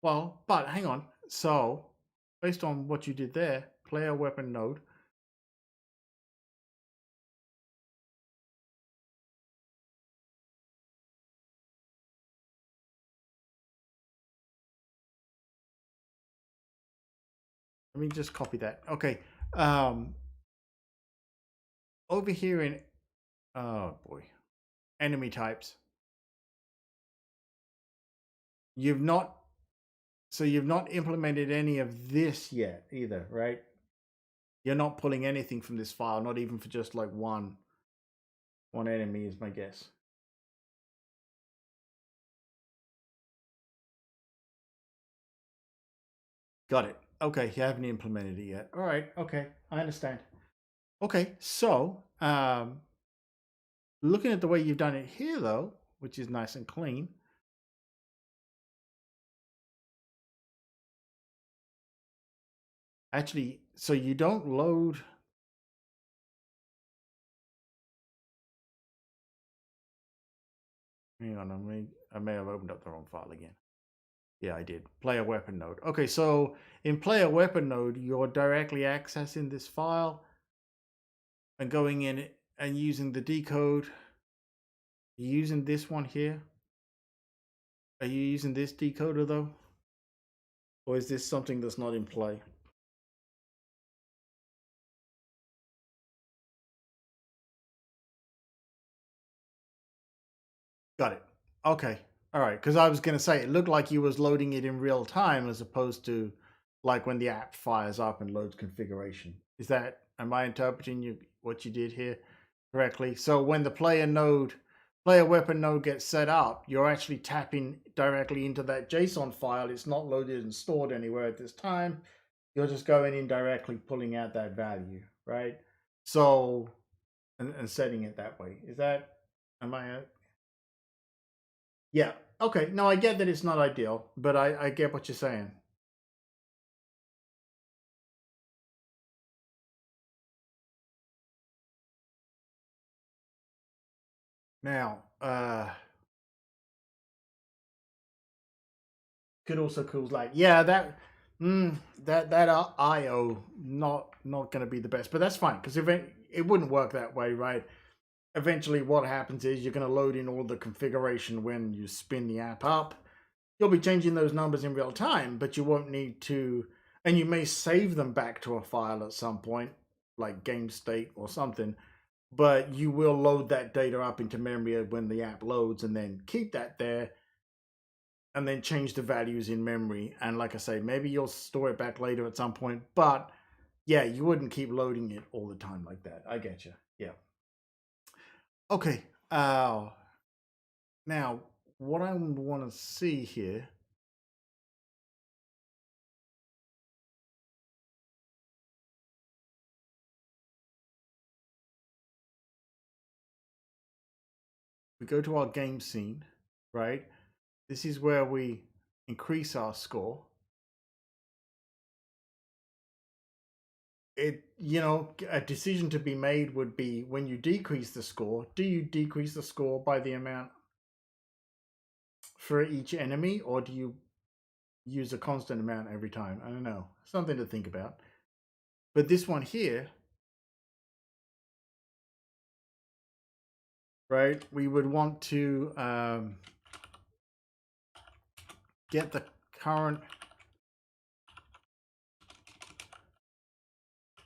Well, but hang on. So, based on what you did there, player weapon node. Let me just copy that. Okay. Over here in oh boy, enemy types. You've not you've not implemented any of this yet either, right? You're not pulling anything from this file, not even for just like one enemy is my guess. Got it. Okay, you haven't implemented it yet. All right. Okay, I understand. Okay, so looking at the way you've done it here, though, which is nice and clean. Actually, so you don't load. Hang on, I may have opened up the wrong file again. Yeah, I did. Player weapon node. Okay, so in player weapon node, you're directly accessing this file and going in and using the decode. You're using this one here. Are you using this decoder though? Or is this something that's not in play? Got it. Okay. All right. Because I was going to say it looked like you was loading it in real time as opposed to like when the app fires up and loads configuration. Is that am I interpreting you what you did here correctly? So when the player weapon node gets set up, you're actually tapping directly into that JSON file. It's not loaded and stored anywhere at this time. You're just going in directly, pulling out that value, right? So and setting it that way. Is that am I yeah. Okay. No, I get that it's not ideal, but I get what you're saying. Now, could also cause like yeah that IO not going to be the best, but that's fine because it wouldn't work that way, right? Eventually, what happens is you're going to load in all the configuration when you spin the app up. You'll be changing those numbers in real time, but you won't need to, and you may save them back to a file at some point, like game state or something. But you will load that data up into memory when the app loads and then keep that there. and then change the values in memory. And like I say, maybe you'll store it back later at some point, but yeah, you wouldn't keep loading it all the time like that. I get you. Yeah. Okay. Now, what I want to see here. We go to our game scene, right? This is where we increase our score. A decision to be made would be when you decrease the score, do you decrease the score by the amount for each enemy, or do you use a constant amount every time? I don't know. Something to think about. But this one here, right, we would want to get the current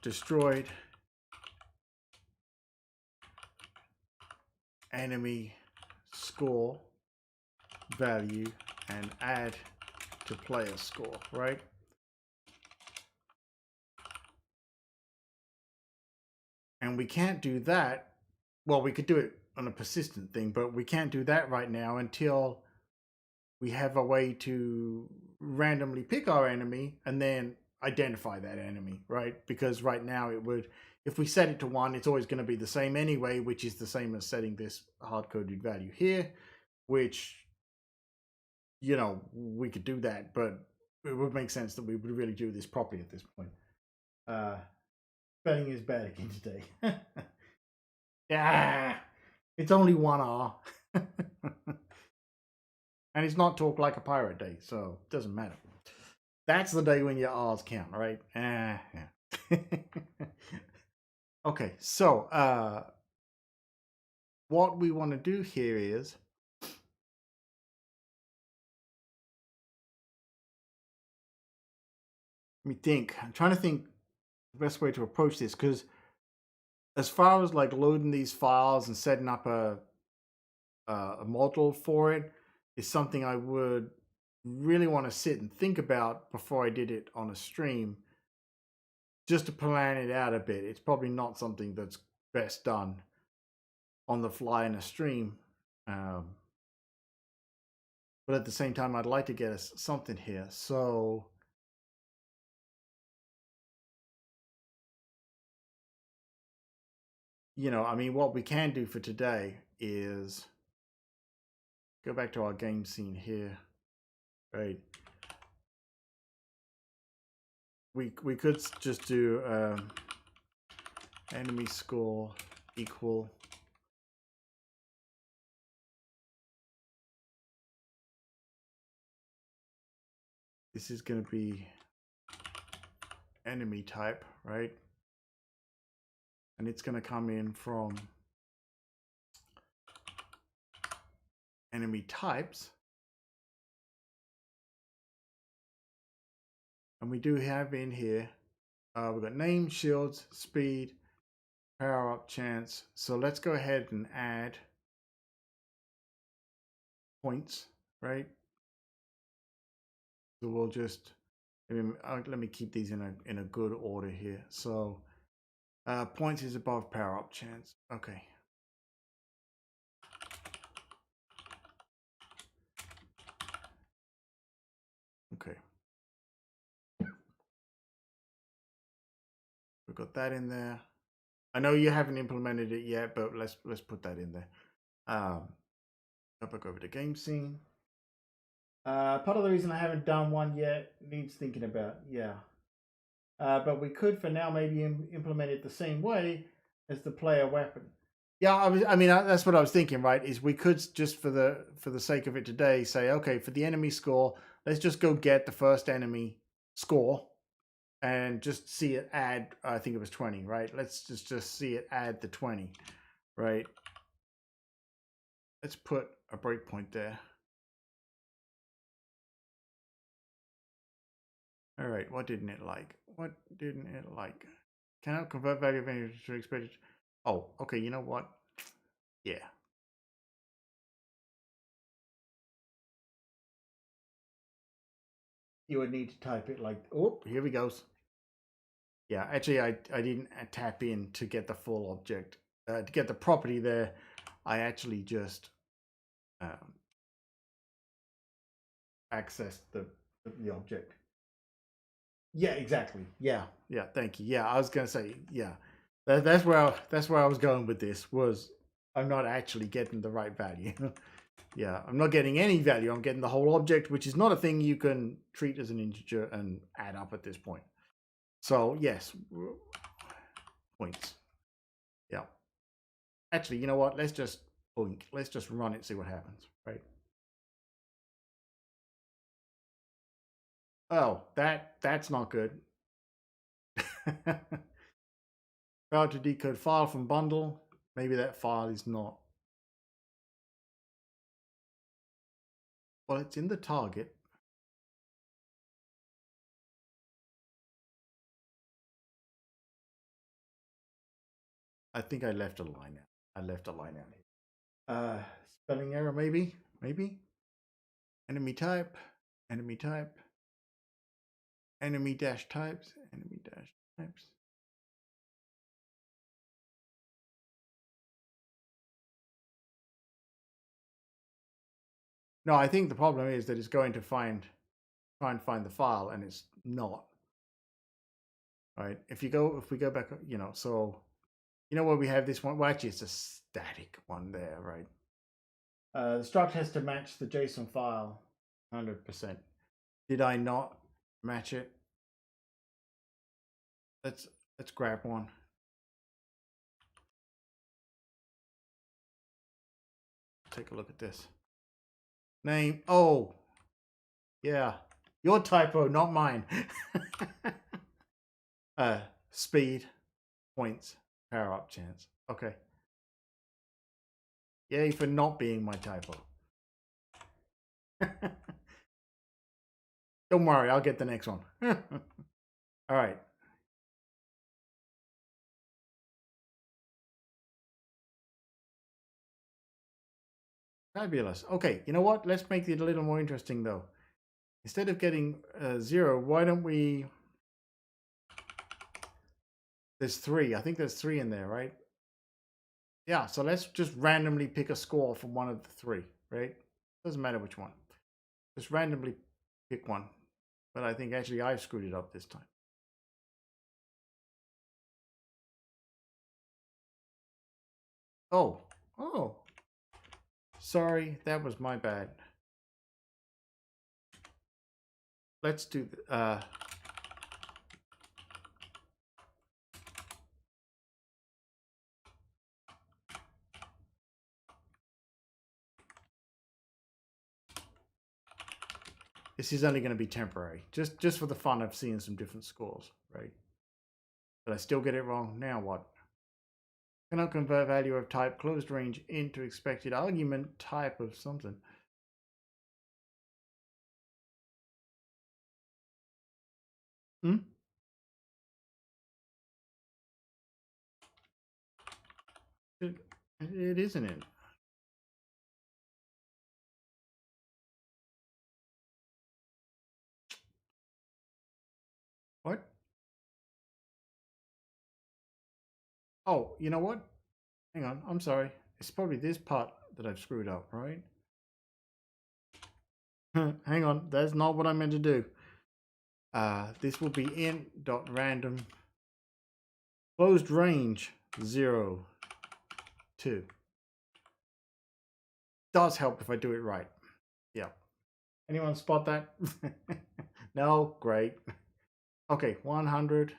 destroyed enemy score value and add to player score, right? And we can't do that. Well, we could do it on a persistent thing, but we can't do that right now until we have a way to randomly pick our enemy and then identify that enemy, right? Because right now it would, if we set it to 1, it's always going to be the same anyway, which is the same as setting this hard-coded value here, which, we could do that, but it would make sense that we would really do this properly at this point. Spelling is bad again today. Yeah, it's only 1R. And it's not Talk Like a Pirate Day, so it doesn't matter. That's the day when your R's count, right? Yeah. Okay, so what we want to do here is let me think. I'm trying to think the best way to approach this, because as far as like loading these files and setting up a model for it is something I would really want to sit and think about before I did it on a stream, just to plan it out a bit. It's probably not something that's best done on the fly in a stream. But at the same time, I'd like to get us something here. So I mean, what we can do for today is go back to our game scene here, right? We could just do enemy score equal this is going to be enemy type, right? And it's going to come in from enemy types. And we do have in here, we've got name, shields, speed, power up chance. So let's go ahead and add points, right? So we'll just, let me keep these in a good order here. So points is above power up chance. Okay. Okay. We've got that in there. I know you haven't implemented it yet, but let's put that in there. Go back over to game scene. Part of the reason I haven't done one yet needs thinking about. Yeah. But we could, for now, maybe implement it the same way as the player weapon. Yeah, I mean, that's what I was thinking. Right? Is we could just for the sake of it today say, okay, for the enemy score, let's just go get the first enemy score and just see it add. I think it was 20, right? Let's just see it add the 20, right? Let's put a breakpoint there. All right, what didn't it like? What didn't it like? Cannot convert value of energy to expenditure. Oh, okay, you know what? Yeah. you would need to type it like, oh, here we goes. Yeah, actually, I didn't tap in to get the full object. To get the property there, I actually just accessed the object. Yeah, exactly. Yeah, thank you. Yeah, I was gonna say, yeah, that's where I was going with this. Was I'm not actually getting the right value. Yeah, I'm not getting any value. I'm getting the whole object, which is not a thing you can treat as an integer and add up at this point. So yes, points. Yeah. Actually, you know what? Let's just boink. Let's just run it, see what happens. Right. Oh, that's not good. Failed to decode file from bundle. Maybe that file is not. Well, it's in the target. I think I left a line out. I left a line out here. Spelling error, maybe? Maybe? Enemy type. Enemy type. Enemy dash types. Enemy dash types. No, I think the problem is that it's going to try and find the file, and it's not. Right? If we go back, so where we have this one. Well, actually, it's a static one there, right? The struct has to match the JSON file 100%. Did I not match it? Let's grab one. Take a look at this. Name. Oh, yeah. Your typo, not mine. Speed, points, power up chance. Okay. Yay for not being my typo. Don't worry, I'll get the next one. All right. Fabulous. Okay, you know what? Let's make it a little more interesting, though. Instead of getting 0, why don't we... There's 3. I think there's 3 in there, right? Yeah, so let's just randomly pick a score from one of the 3, right? Doesn't matter which one. Just randomly pick one. But I think actually I've screwed it up this time. Oh. Sorry, that was my bad. Let's do... This is only going to be temporary, just for the fun of seeing some different scores, right? But I still get it wrong. Now what? Cannot convert value of type closed range into expected argument type of something. Hmm? It isn't it? What? Oh, you know what? Hang on, I'm sorry. It's probably this part that I've screwed up, right? Hang on, that's not what I meant to do. This will be int.random closed range 0, 2. Does help if I do it right. Yeah. Anyone spot that? No? Great. Okay, 100,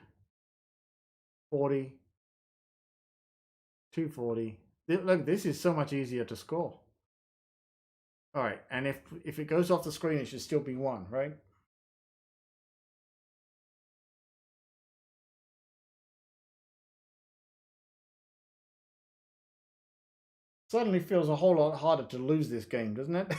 40, 240. Look, this is so much easier to score. All right, and if it goes off the screen, it should still be 1, right? Suddenly feels a whole lot harder to lose this game, doesn't it?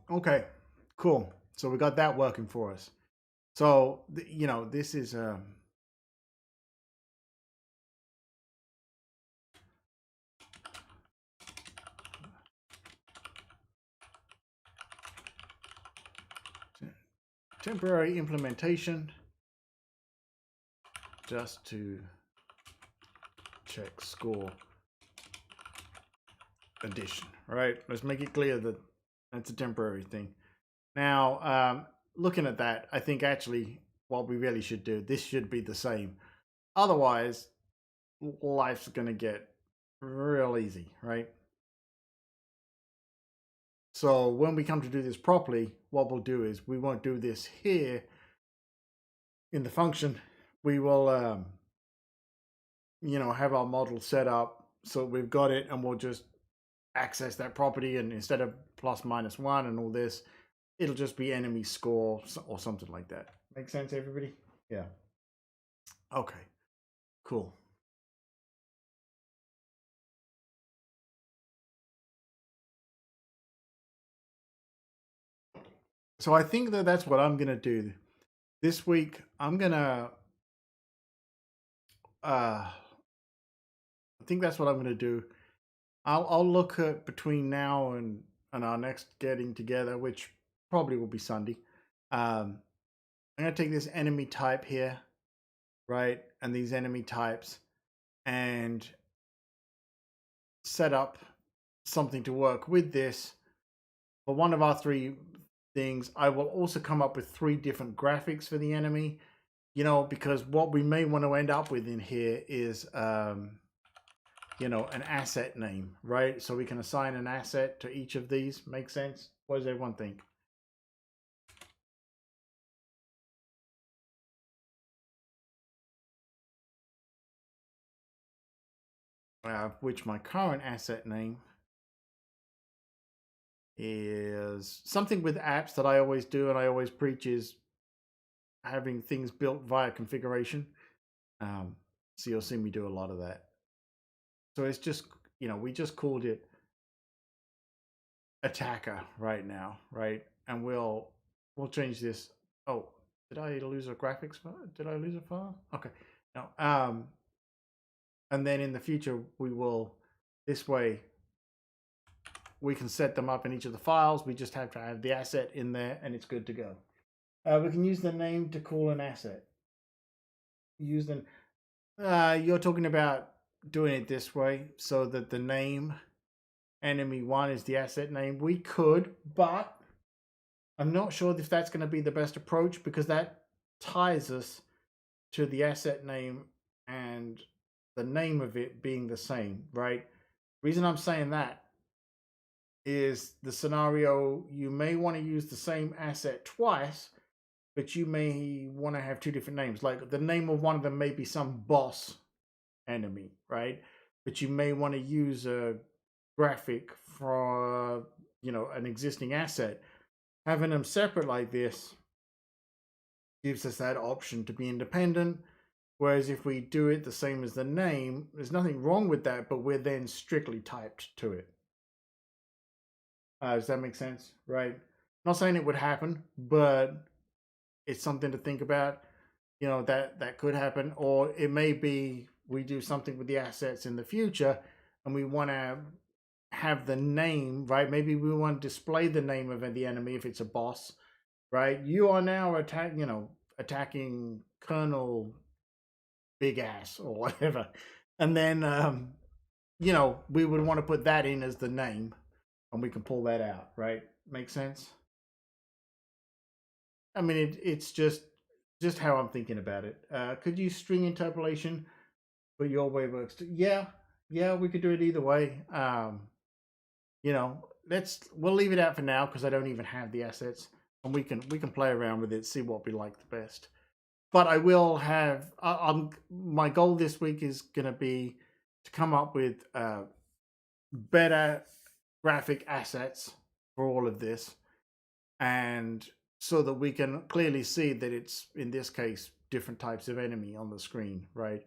Okay, cool. So we got that working for us. So, this is temporary implementation just to check score addition, right? Let's make it clear that that's a temporary thing. Now, looking at that, I think actually what we really should do, this should be the same. Otherwise, life's going to get real easy, right? So when we come to do this properly, what we'll do is we won't do this here in the function. We will, have our model set up so we've got it, and we'll just access that property. And instead of plus minus one and all this, it'll just be enemy score or something like that. Make sense, everybody? Yeah. Okay, cool. So I think that that's what I'm going to do this week. I'm going to, I think that's what I'm going to do. I'll look at between now and our next getting together, which probably will be Sunday. I'm going to take this enemy type here, right? And these enemy types and set up something to work with this. For one of our three things, I will also come up with 3 different graphics for the enemy, because what we may want to end up with in here is, an asset name, right? So we can assign an asset to each of these. Make sense? What does everyone think? Which my current asset name is something with apps that I always do and I always preach is having things built via configuration. So you'll see me do a lot of that. So it's just, we just called it attacker right now, right? And we'll change this. Oh, did I lose a graphics file? Did I lose a file? Okay. No. And then in the future we will, this way we can set them up in each of the files. We just have to have the asset in there and it's good to go. We can use the name to call an asset. Use them. You're talking about doing it this way so that the name enemy1 is the asset name. We could, but I'm not sure if that's going to be the best approach because that ties us to the asset name and the name of it being the same, right? Reason I'm saying that is the scenario you may want to use the same asset twice, but you may want to have 2 different names. Like the name of one of them may be some boss enemy, right? But you may want to use a graphic for, an existing asset. Having them separate like this gives us that option to be independent. Whereas if we do it the same as the name, there's nothing wrong with that, but we're then strictly typed to it. Does that make sense? Right? Not saying it would happen, but it's something to think about. That could happen, or it may be we do something with the assets in the future, and we want to have the name, right? Maybe we want to display the name of the enemy if it's a boss, right? You are now attacking Colonel Big Ass or whatever, and then we would want to put that in as the name, and we can pull that out, right? Make sense? I mean, it's just how I'm thinking about it. Could you string interpolation, but your way works too? Yeah, we could do it either way. We'll leave it out for now because I don't even have the assets, and we can play around with it, see what we like the best. But I will have. My goal this week is going to be to come up with better graphic assets for all of this, and so that we can clearly see that it's, in this case, different types of enemy on the screen, right?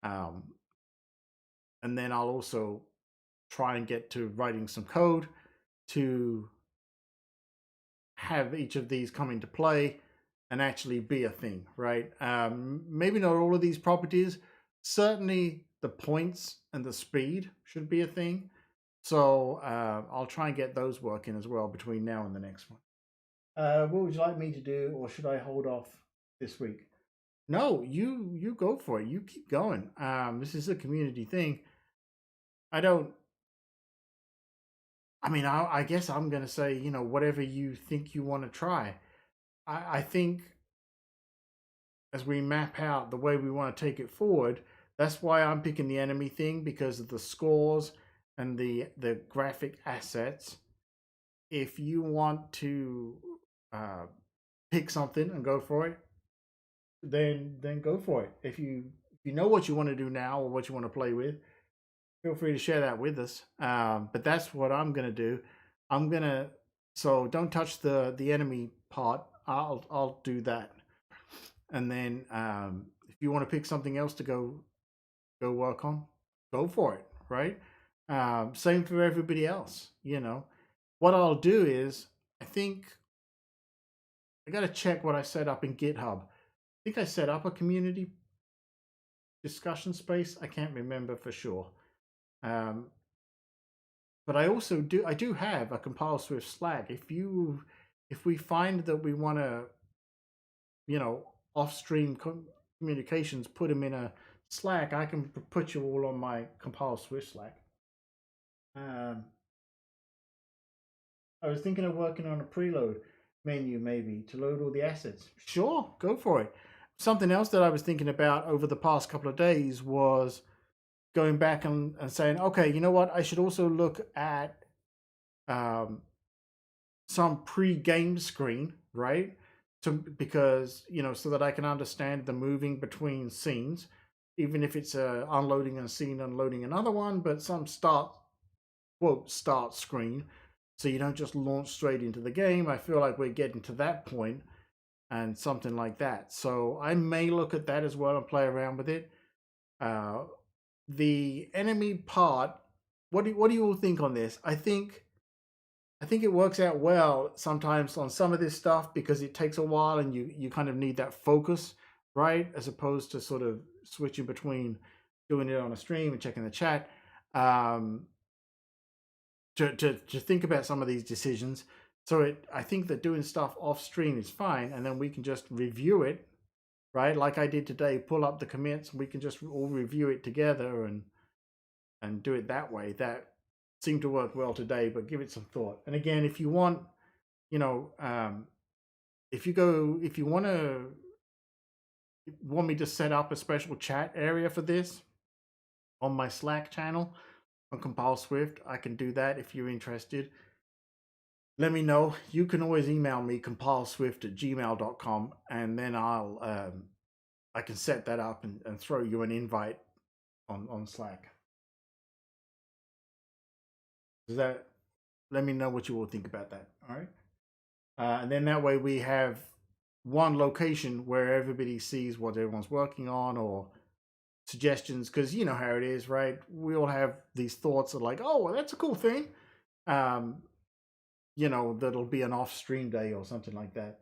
And then I'll also try and get to writing some code to have each of these come into play and actually be a thing, right? Maybe not all of these properties. Certainly the points and the speed should be a thing. So I'll try and get those working as well between now and the next one. What would you like me to do, or should I hold off this week? No, you go for it. You keep going. This is a community thing. I don't. I mean, I guess I'm gonna say, whatever you think you want to try. I think as we map out the way we want to take it forward, that's why I'm picking the enemy thing, because of the scores and the graphic assets. If you want to uh, pick something and go for it, then go for it. If you know what you want to do now or what you want to play with, feel free to share that with us. But that's what I'm gonna do. I'm gonna so don't touch the enemy part. I'll do that, and then if you want to pick something else to go work on, go for it. Right. Same for everybody else. What I'll do is I think I got to check what I set up in GitHub. I think I set up a community discussion space. I can't remember for sure. But I do have a compile Swift Slack. If we find that we want to, off stream communications, put them in a Slack, I can put you all on my compile Swift Slack. I was thinking of working on a preload menu maybe to load all the assets. Sure, go for it. Something else that I was thinking about over the past couple of days was going back and saying, okay, you know what? I should also look at some pre-game screen, right? Because so that I can understand the moving between scenes, even if it's unloading a scene, unloading another one, but some start screen, so you don't just launch straight into the game. I feel like we're getting to that point, and something like that. So I may look at that as well and play around with it. The enemy part. What do you all think on this? I think it works out well sometimes on some of this stuff because it takes a while and you kind of need that focus, right? As opposed to sort of switching between doing it on a stream and checking the chat. To think about some of these decisions. So I think that doing stuff off stream is fine, and then we can just review it, right? Like I did today, pull up the commits, and we can just all review it together and do it that way. That seemed to work well today, but give it some thought. And again, if you want, if you want me to set up a special chat area for this on my Slack channel on Compile Swift, I can do that if you're interested. Let me know. You can always email me compileswift@gmail.com, and then I can set that up and throw you an invite on Slack. Does that let me know what you all think about that? All right. And then that way we have one location where everybody sees what everyone's working on or suggestions, because you know how it is, right? We all have these thoughts of like, oh, well, that's a cool thing. That'll be an off stream day or something like that.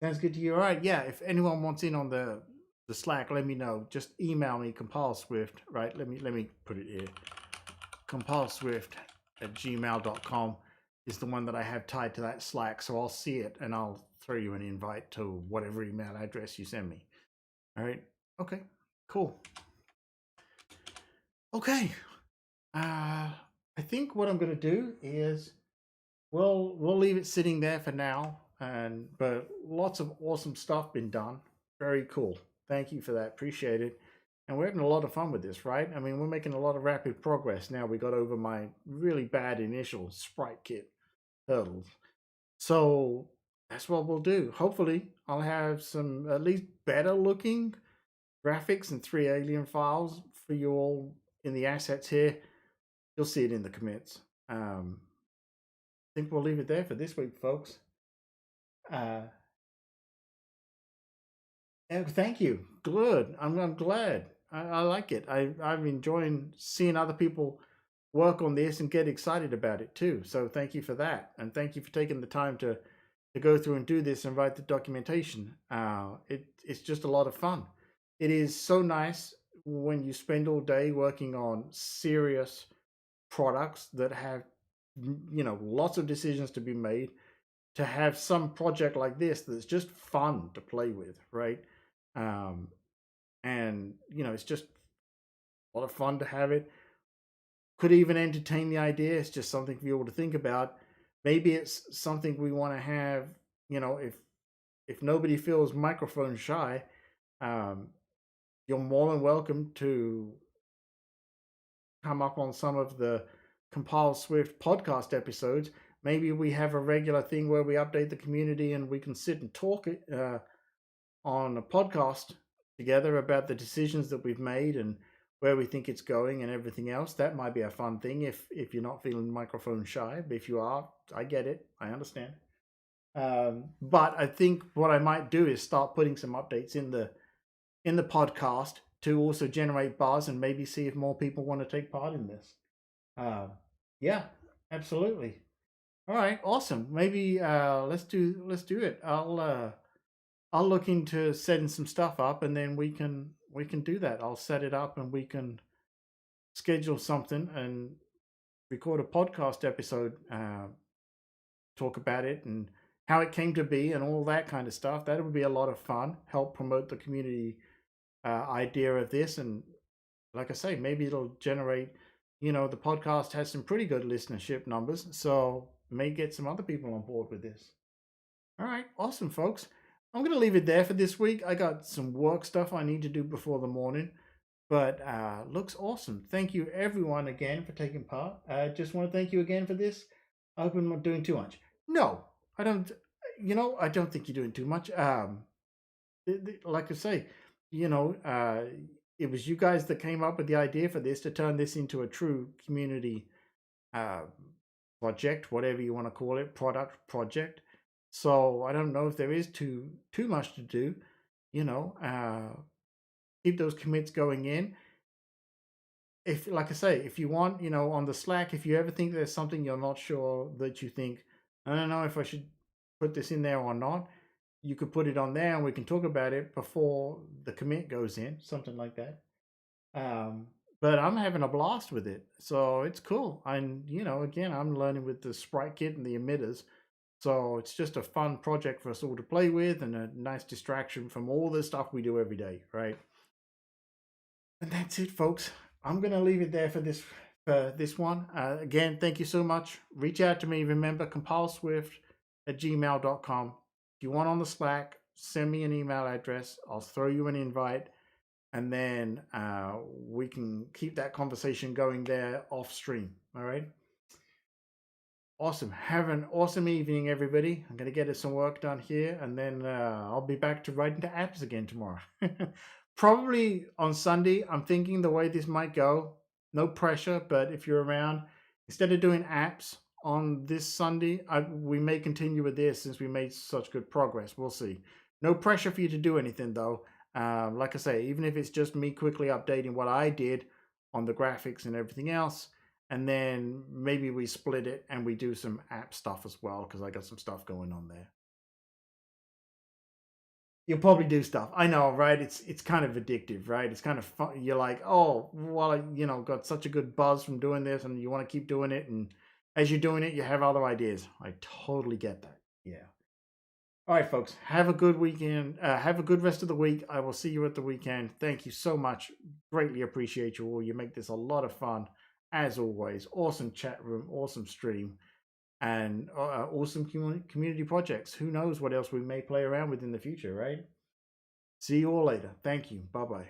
Sounds good to you. All right. Yeah. If anyone wants in on the Slack, let me know. Just email me, compile Swift, right? Let me put it here. compileswift@gmail.com is the one that I have tied to that Slack. So I'll see it and I'll throw you an invite to whatever email address you send me. All right. Okay. Cool. Okay. I think what I'm going to do is we'll leave it sitting there for now. But lots of awesome stuff been done. Very cool. Thank you for that. Appreciate it. And we're having a lot of fun with this, right? I mean, we're making a lot of rapid progress now. We got over my really bad initial Sprite kit hurdles. So that's what we'll do. Hopefully, I'll have some at least better looking graphics and 3 alien files for you all in the assets here. You'll see it in the commits. I think we'll leave it there for this week, folks. Thank you. Good. I'm glad. I like it. I'm enjoying seeing other people work on this and get excited about it too. So thank you for that, and thank you for taking the time to go through and do this and write the documentation. It's just a lot of fun. It is so nice when you spend all day working on serious products that have lots of decisions to be made, to have some project like this that's just fun to play with, right? And it's just a lot of fun to have it. Could even entertain the idea. It's just something for you all to think about. Maybe it's something we want to have. If nobody feels microphone shy, um, you're more than welcome to come up on some of the Compile Swift podcast episodes. Maybe we have a regular thing where we update the community and we can sit and talk on a podcast together about the decisions that we've made and where we think it's going and everything else. That might be a fun thing if you're not feeling microphone shy. But if you are, I get it. I understand. But I think what I might do is start putting some updates in the podcast to also generate buzz and maybe see if more people want to take part in this. Yeah, absolutely. All right, awesome. Maybe let's do it. I'll look into setting some stuff up, and then we can do that. I'll set it up, and we can schedule something and record a podcast episode. Talk about it and how it came to be and all that kind of stuff. That would be a lot of fun. Help promote the community idea of this, and like I say, maybe it'll generate. The podcast has some pretty good listenership numbers, so may get some other people on board with this. All right, awesome, folks. I'm going to leave it there for this week. I got some work stuff I need to do before the morning, but looks awesome. Thank you, everyone, again for taking part. I just want to thank you again for this. I hope I'm not doing too much. No, I don't. I don't think you're doing too much. Like I say, it was you guys that came up with the idea for this to turn this into a true community uh, project, whatever you want to call it, project. So I don't know if there is too much to do. Keep those commits going in. If, like I say, if you want, on the Slack, if you ever think there's something you're not sure that you think, I don't know if I should put this in there or not, you could put it on there and we can talk about it before the commit goes in, something like that. But I'm having a blast with it, so it's cool. And again, I'm learning with the Sprite kit and the emitters, so it's just a fun project for us all to play with and a nice distraction from all the stuff we do every day, right? And that's it, folks. I'm gonna leave it there for this one. Again, thank you so much. Reach out to me. Remember, compileswift@gmail.com. If you want on the Slack, send me an email address. I'll throw you an invite, and then we can keep that conversation going there off stream. All right. Awesome. Have an awesome evening, everybody. I'm going to get some work done here, and then I'll be back to writing to apps again tomorrow. Probably on Sunday. I'm thinking the way this might go. No pressure, but if you're around, instead of doing apps on this Sunday, we may continue with this since we made such good progress. We'll see. No pressure for you to do anything, though. Like I say, even if it's just me quickly updating what I did on the graphics and everything else, and then maybe we split it and we do some app stuff as well because I got some stuff going on there. You'll probably do stuff. I know, right? It's kind of addictive, right? It's kind of fun. You're like, oh, well, I got such a good buzz from doing this, and you want to keep doing it. And as you're doing it, you have other ideas. I totally get that. Yeah. All right, folks. Have a good weekend. Have a good rest of the week. I will see you at the weekend. Thank you so much. Greatly appreciate you all. You make this a lot of fun, as always. Awesome chat room, awesome stream, and awesome community projects. Who knows what else we may play around with in the future, right? See you all later. Thank you. Bye bye.